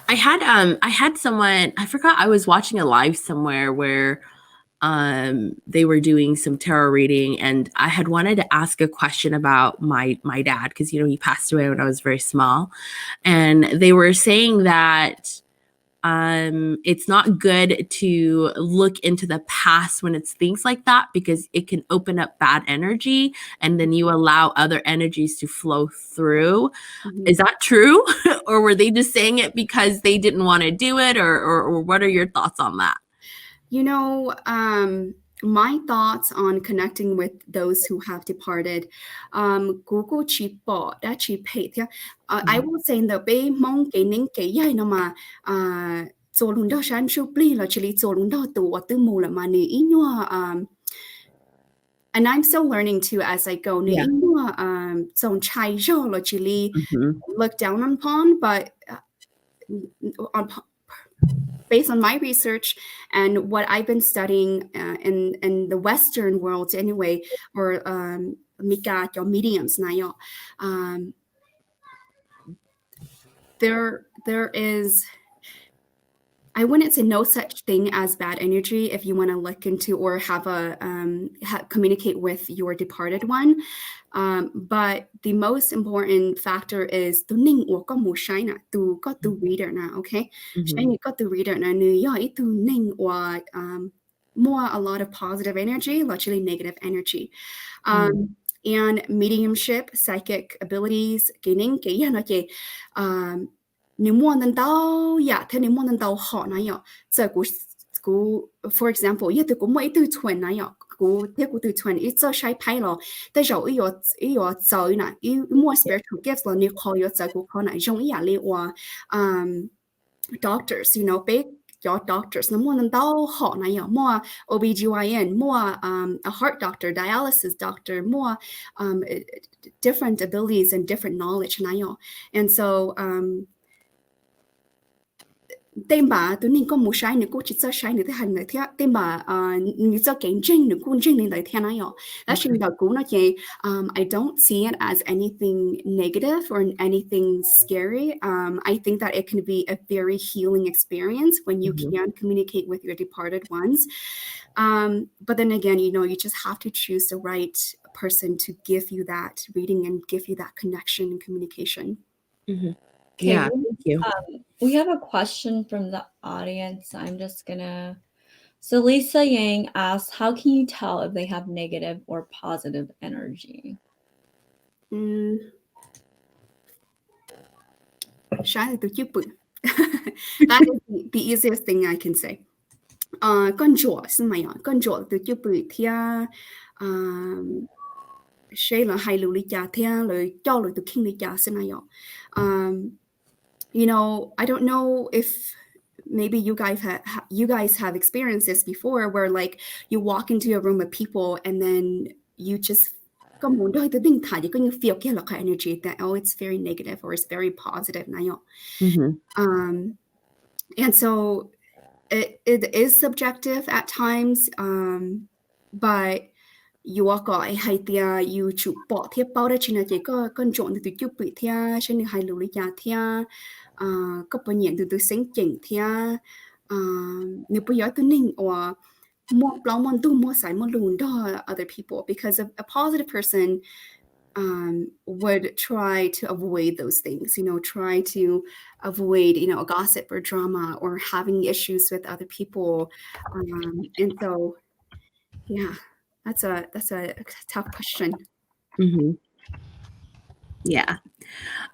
I had someone, I forgot, I was watching a live somewhere where they were doing some tarot reading, and I had wanted to ask a question about my dad, because, you know, he passed away when I was very small, and they were saying that it's not good to look into the past when it's things like that, because it can open up bad energy, and then you allow other energies to flow through. Is that true? Or were they just saying it because they didn't want to do it, or what are your thoughts on that? You know, my thoughts on connecting with those who have departed, Google Chipo, that Chipate, I would say in the Bay Mong Gaining Gay Nama, Zolunda Shan Shupli, Chili Zolunda, to what the Mula Mani in your, and I'm still learning too as I go. Yeah. Zone Chai Jo, Chili, look down upon, but on based on my research and what I've been studying in the Western world anyway, or Mika or mediums now, there is, I wouldn't say no such thing as bad energy if you want to look into or have a communicate with your departed one. But the most important factor is tu ning wo ko mu shai na tu ko tu reader na, okay? Shai ni ko tu reader na nu ya I tu ning wa more a lot of positive energy, literally negative energy. And mediumship, psychic abilities, gaining for example, more spiritual gifts doctors, you know, big your doctors more OBGYN, more a heart doctor, dialysis doctor, more different abilities and different knowledge. And so tên bà tụi mình có một sai nữa, cô chỉ cho sai nữa thế hành nữa thế tên bà người cho cảnh tranh nữa cũng tranh lên đấy thế này đó. That should be cool. I don't see it as anything negative or anything scary. I think that it can be a very healing experience when you can communicate with your departed ones. But then again, you know, you just have to choose the right person to give you that reading and give you that connection and communication. Okay, yeah, thank you. We have a question from the audience. I'm just gonna. So Lisa Yang asks, how can you tell if they have negative or positive energy? Shy từ chữ bự. That is the easiest thing I can say. Con chuột xin mày ạ. Con chuột từ chữ bự thì Shay là hai lưu lý trả thì lời cho lời từ kinh lý trả xin mày ạ. You know, I don't know if maybe you guys have experienced this before, where like you walk into a room of people and then you just có muốn đôi từ tinh thải thì có như feel kia là cái energy that it's very negative or it's very positive now. And so it is subjective at times, but you walk out hay tia you chụp bỏ thiếp bao đó chỉ là chỉ có con trộn từ chụp bị thia cho nên hay lưu lý giá thia có bao nhiêu từ sinh chỉnh thia nếu bây giờ tôi ninh or more long one do more side more loon to other people, because a positive person would try to avoid those things, you know, try to avoid, you know, gossip or drama or having issues with other people, and so yeah, that's a tough question. Yeah.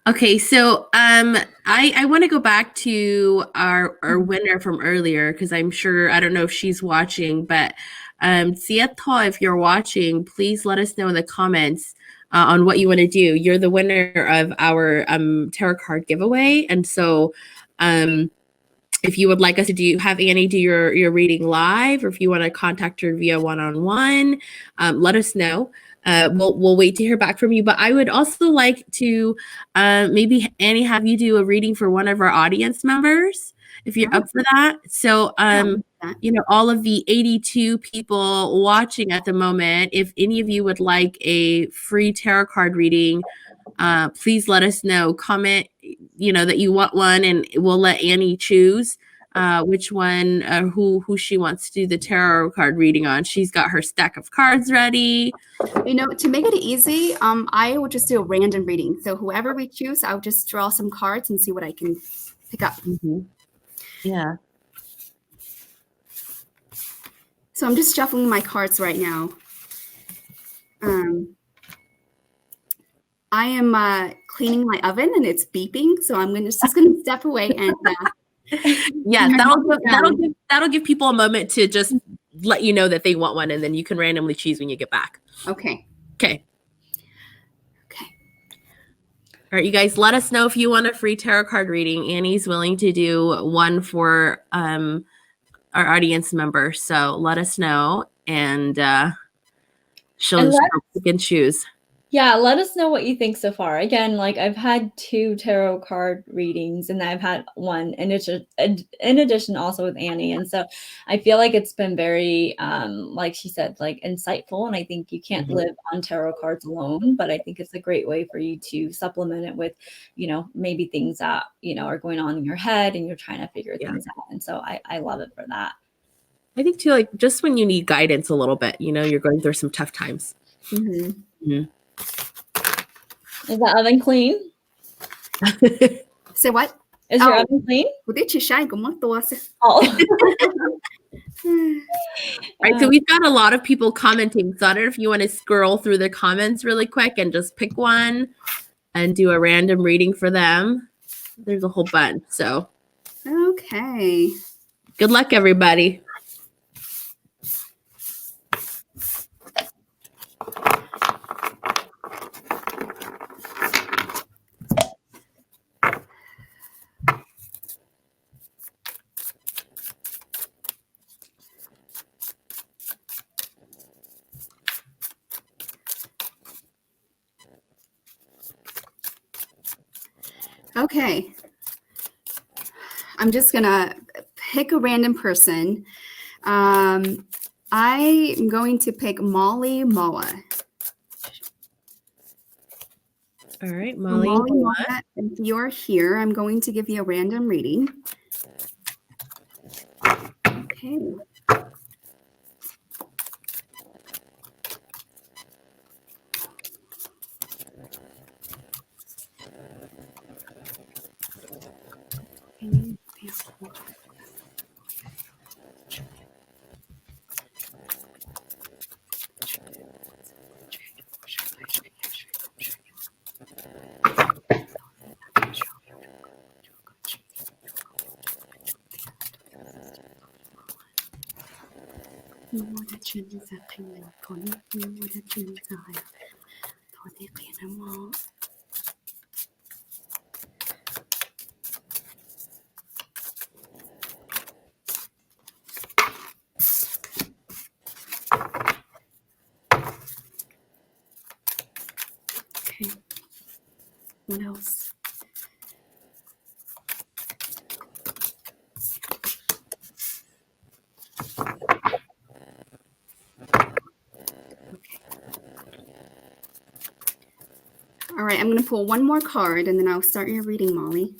Okay, so I want to go back to our winner from earlier, because I'm sure, I don't know if she's watching, but Seattle, if you're watching, please let us know in the comments on what you want to do. You're the winner of our tarot card giveaway, and so if you would like us to have Annie do your reading live, or if you want to contact her via one-on-one, let us know. We'll wait to hear back from you. But I would also like to maybe, Annie, have you do a reading for one of our audience members, if you're up for that. So, you know, all of the 82 people watching at the moment, if any of you would like a free tarot card reading, please let us know. Comment, you know, that you want one, and we'll let Annie choose which one, who she wants to do the tarot card reading on. She's got her stack of cards ready. You know, to make it easy, I will just do a random reading. So whoever we choose, I'll just draw some cards and see what I can pick up. Yeah. So I'm just shuffling my cards right now. I am cleaning my oven and it's beeping, so I'm just gonna step away and yeah, that'll give people a moment to just let you know that they want one, and then you can randomly choose when you get back. Okay. All right, you guys, let us know if you want a free tarot card reading. Annie's willing to do one for our audience member, so let us know, and she'll pick and choose. Yeah, let us know what you think so far. Again, like I've had 2 tarot card readings, and I've had one in addition also with Annie. And so I feel like it's been very, like she said, like insightful. And I think you can't live on tarot cards alone, but I think it's a great way for you to supplement it with, you know, maybe things that, you know, are going on in your head and you're trying to figure things out. And so I love it for that. I think too, like just when you need guidance a little bit, you know, you're going through some tough times. Is the oven clean? Say what? Is your oven clean? Oh. Right, so we've got a lot of people commenting. So I don't know if you want to scroll through the comments really quick and just pick one and do a random reading for them. There's a whole bunch. So okay. Good luck, everybody. Okay. I'm just gonna pick a random person. I'm going to pick Molly Moa. All right, Molly Moa, if you're here, I'm going to give you a random reading. Okay. Mua đã chuyên gia thành mình có những mua đã chuyên gia có thể kể nó mò. Okay. What else? All right, I'm going to pull one more card and then I'll start your reading, Molly.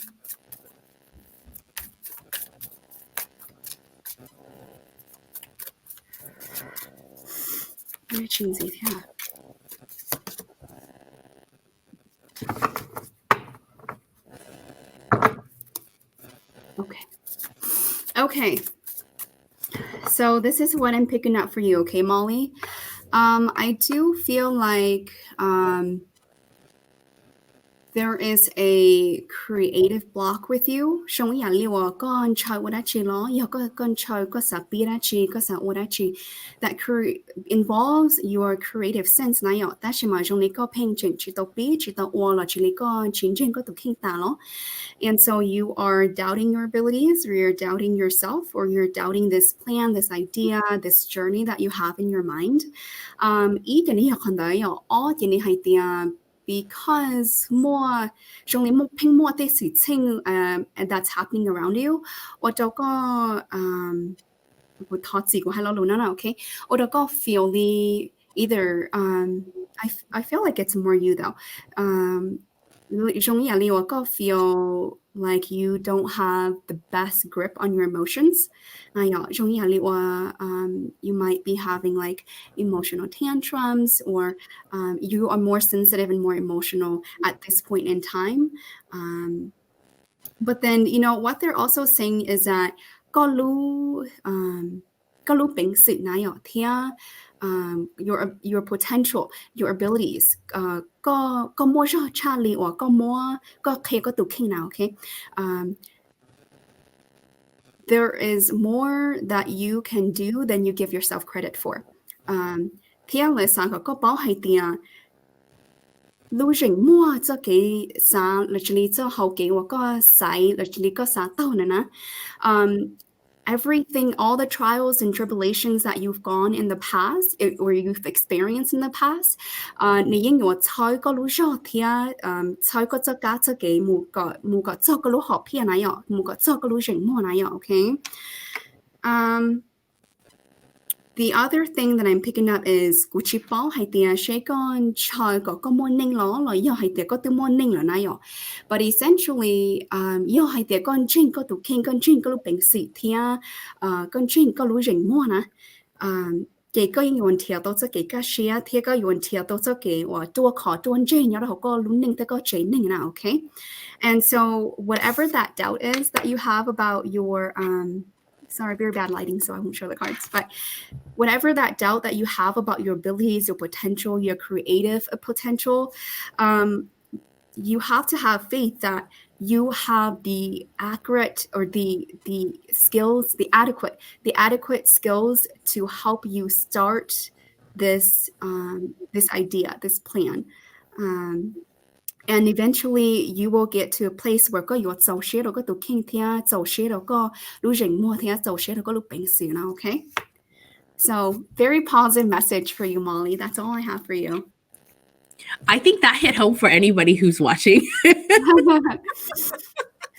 What did you see here? Okay. Okay. So this is what I'm picking up for you, okay, Molly? I do feel like there is a creative block with you. That involves your creative sense. And so you are doubting your abilities, or you're doubting yourself, or you're doubting this plan, this idea, this journey that you have in your mind. Because more that's happening around you, okay? Or feel the either I feel like it's more you though. Feel like you don't have the best grip on your emotions. You might be having like emotional tantrums, or you are more sensitive and more emotional at this point in time. But then, what they're also saying is that your potential, your abilities, okay? There is more that you can do than you give yourself credit for. Everything, all the trials and tribulations that you've gone in the past, or you've experienced in the past, okay? The other thing that I'm picking up is but essentially okay? And so whatever that doubt is that you have about your sorry, very bad lighting, so I won't show the cards. But whatever that doubt that you have about your abilities, your potential, your creative potential, you have to have faith that you have the accurate, or the skills, the adequate skills to help you start this this idea, this plan. And eventually you will get to a place where okay? So very positive message for you, Molly. That's all I have for you. I think that hit home for anybody who's watching.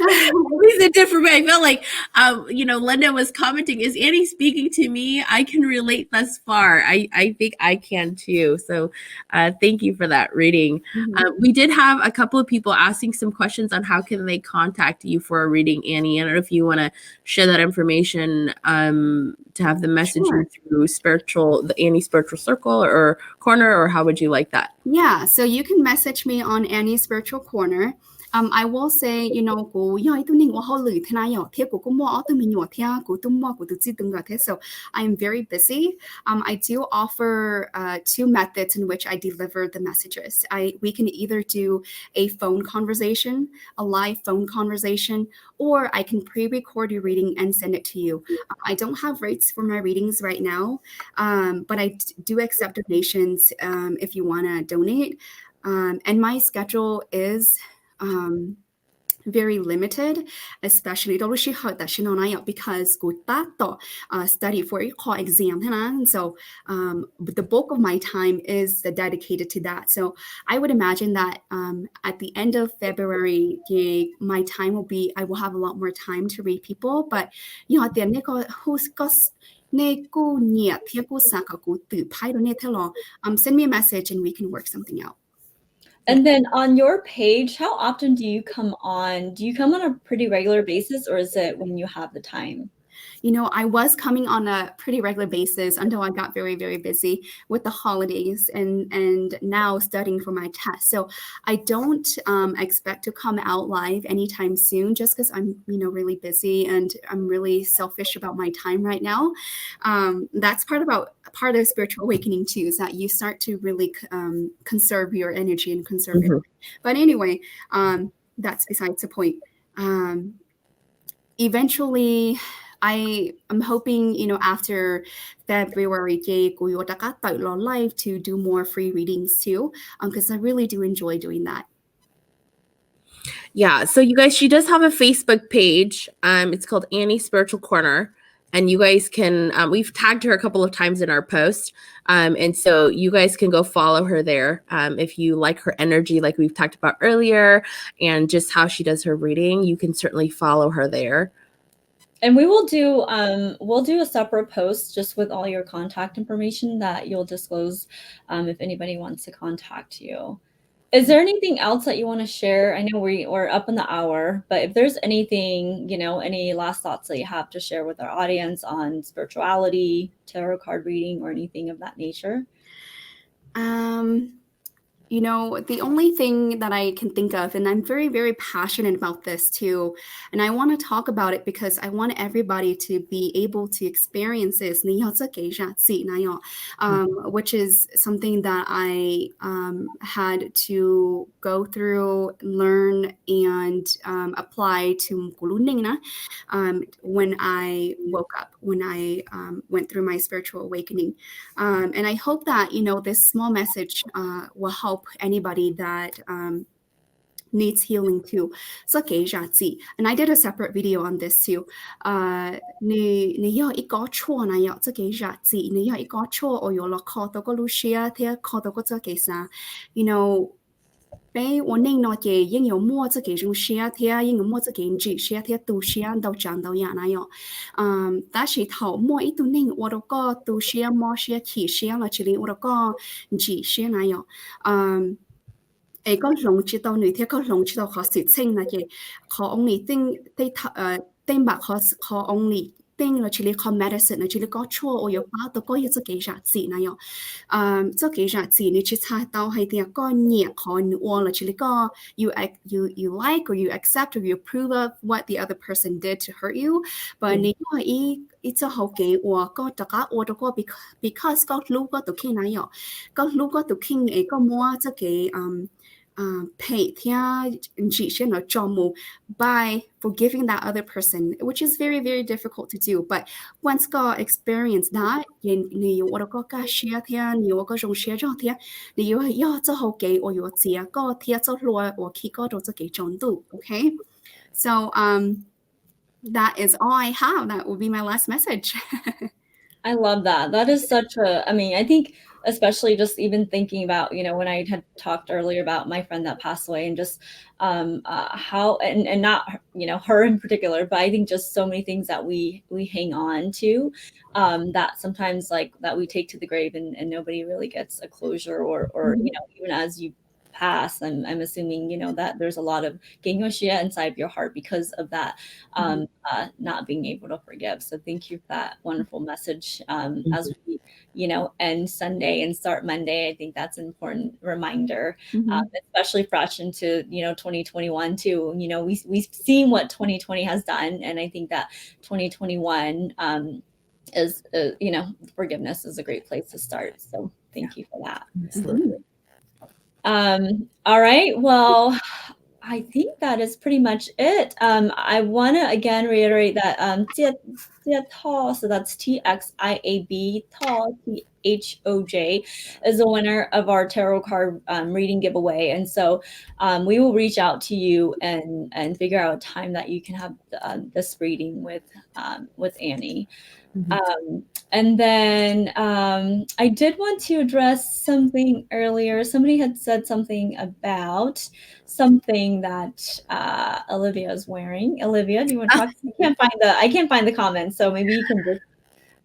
It's a different way. I felt like, Linda was commenting, is Annie speaking to me? I can relate thus far. I think I can too. So thank you for that reading. We did have a couple of people asking some questions on how can they contact you for a reading, Annie. I don't know if you want to share that information to have the message through the Annie Spiritual Circle or Corner, or how would you like that? Yeah, so you can message me on Annie Spiritual Corner. I will say, cô yo itu ning wa ho lu thế này yo thế cô cũng mua auto mình nhỏ thế cô tung mua cô tự chỉ tung thế. So I am very busy. I do offer 2 methods in which I deliver the messages. We can either do a phone conversation, a live phone conversation, or I can pre-record your reading and send it to you. I don't have rates for my readings right now, but I do accept donations if you want to donate. And my schedule is very limited, especially because study for a core exam. And so the bulk of my time is dedicated to that. So I would imagine that at the end of February, my time will be, I will have a lot more time to read people. But at the end, send me a message and we can work something out. And then on your page, how often do you come on? Do you come on a pretty regular basis, or is it when you have the time? I was coming on a pretty regular basis until I got very, very busy with the holidays and now studying for my test. So I don't expect to come out live anytime soon, just because I'm, really busy and I'm really selfish about my time right now. That's part of spiritual awakening too, is that you start to really conserve your energy and conserve it. But anyway, that's besides the point. Eventually, I am hoping, after February, live to do more free readings too, because I really do enjoy doing that. Yeah, so you guys, she does have a Facebook page. It's called Annie Spiritual Corner, and you guys can, we've tagged her a couple of times in our post, and so you guys can go follow her there if you like her energy, like we've talked about earlier, and just how she does her reading. You can certainly follow her there. And we will do we'll do a separate post just with all your contact information that you'll disclose if anybody wants to contact you. Is there anything else that you want to share? I know we're up in the hour, but if there's anything, any last thoughts that you have to share with our audience on spirituality, tarot card reading, or anything of that nature? The only thing that I can think of, and I'm very, very passionate about this too, and I want to talk about it because I want everybody to be able to experience this, which is something that I had to go through, learn, and apply to when I woke up, when I went through my spiritual awakening. And I hope that, this small message will help anybody that needs healing too. And I did a separate video on this too. Bé ổn định nó chỉ nhưng nhiều mua cho cái chúng xe thì nhưng mua cho cái chỉ xe thì tu xe đầu chẳng đầu nhà này ta chỉ thảo mua ít tu ninh ở đó có tu xe mua xe chỉ xe là chỉ ở đó có chỉ xe này ấy có lồng chỉ tàu nữ thì có lồng chỉ tàu khó sự chênh là cái khó ông này tên bạc khó ông này tên là chỉ có medicine là chỉ có chua ở yếu bao đó có yếu cho cái giá trị này cho cái giá trị này chỉ thay tao hay thì có nhẹ khó nữa là chỉ có you like or you accept or you approve of what the other person did to hurt you, but nếu mà it's a hậu cái có tất cả đó có because có lúc có tụ kinh này có lúc có tụ kinh ấy có mua cho cái pay by forgiving that other person, which is very, very difficult to do. But once God experience that, okay? So that is all I have. That will be my last message. I love that. That is such I think especially just even thinking about, when I had talked earlier about my friend that passed away and just how, and not, her in particular, but I think just so many things that we hang on to that sometimes like that we take to the grave and nobody really gets a closure or even as you past, I'm assuming, that there's a lot of 给诺学 inside your heart because of that, not being able to forgive. So thank you for that wonderful message. As we, end Sunday and start Monday, I think that's an important reminder, especially fresh into, 2021 too. We've seen what 2020 has done. And I think that 2021, is, forgiveness is a great place to start. So thank you for that. Absolutely. All right. Well, I think that is pretty much it. I want to again reiterate that Tia Tall, so that's TXIAB Tall, THOJ, is the winner of our tarot card reading giveaway. And so we will reach out to you and figure out a time that you can have this reading with Annie. And then I did want to address something earlier. Somebody had said something about something that Olivia is wearing. Olivia, do you want to talk? I can't find the comments, so maybe you can just.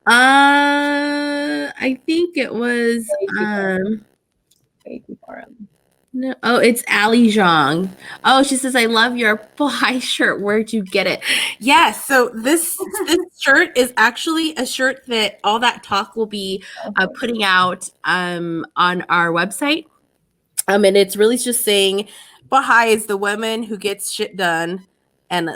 I think it was no. Oh, it's Ali Zhang. Oh, she says, I love your fly shirt. Where'd you get it? Yes. So this shirt is actually a shirt that All That Talk will be putting out on our website. And it's really just saying Baha'i is the woman who gets shit done and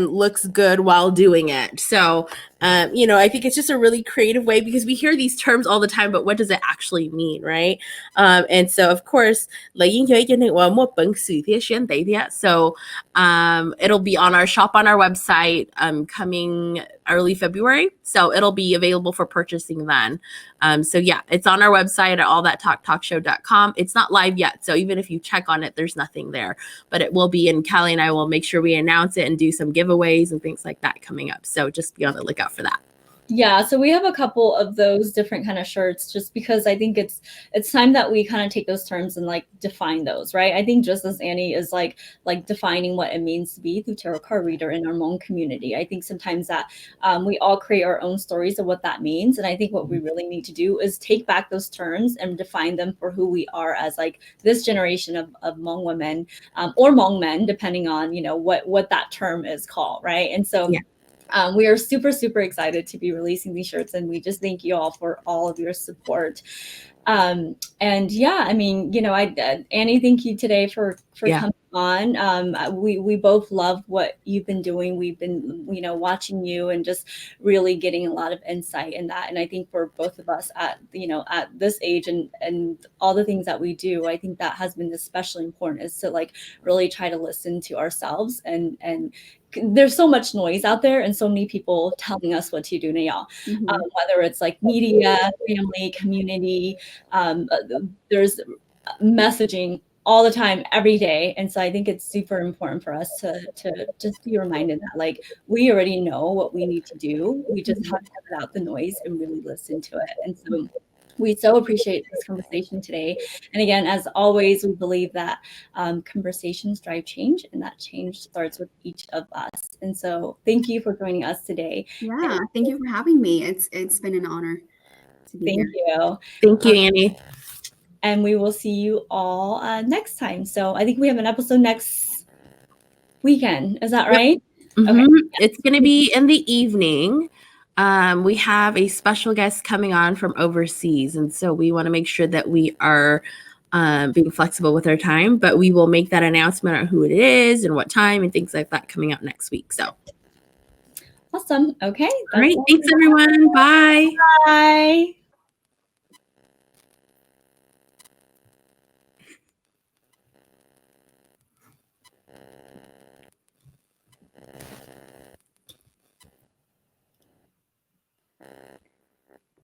looks good while doing it. So, I think it's just a really creative way because we hear these terms all the time, but what does it actually mean, right? And so, of course, so it'll be on our shop on our website coming early February. So it'll be available for purchasing then. So yeah, it's on our website at allthattalkshow.com. It's not live yet. So even if you check on it, there's nothing there, but it will be, and Callie and I will make sure we announce it and do some giveaways and things like that coming up. So just be on the lookout for that. Yeah, so we have a couple of those different kind of shirts just because I think it's time that we kind of take those terms and like define those, right? I think just as Annie is like defining what it means to be the tarot card reader in our Hmong community. I think sometimes that we all create our own stories of what that means. And I think what we really need to do is take back those terms and define them for who we are as like this generation of Hmong women or Hmong men, depending on, what that term is called, right? And so we are super, super excited to be releasing these shirts, and we just thank you all for all of your support. And yeah, I mean, Annie, thank you today for coming on. We both love what you've been doing. We've been, watching you and just really getting a lot of insight in that. And I think for both of us at this age and all the things that we do, I think that has been especially important, is to like really try to listen to ourselves and there's so much noise out there and so many people telling us what to do now, whether it's like media, family, community, there's messaging all the time, every day. And so I think it's super important for us to just be reminded that like we already know what we need to do. We just have to cut out the noise and really listen to it. And so we so appreciate this conversation today. And again, as always, we believe that conversations drive change, and that change starts with each of us. And so thank you for joining us today. Yeah, thank you for having me. It's been an honor to be here. Thank you, Annie. And we will see you all next time. So I think we have an episode next weekend. Is that right? Okay. It's going to be in the evening. We have a special guest coming on from overseas, and so we want to make sure that we are being flexible with our time, but we will make that announcement on who it is and what time and things like that coming out next week. So awesome. Okay. All right. Thanks, everyone. Bye. Bye.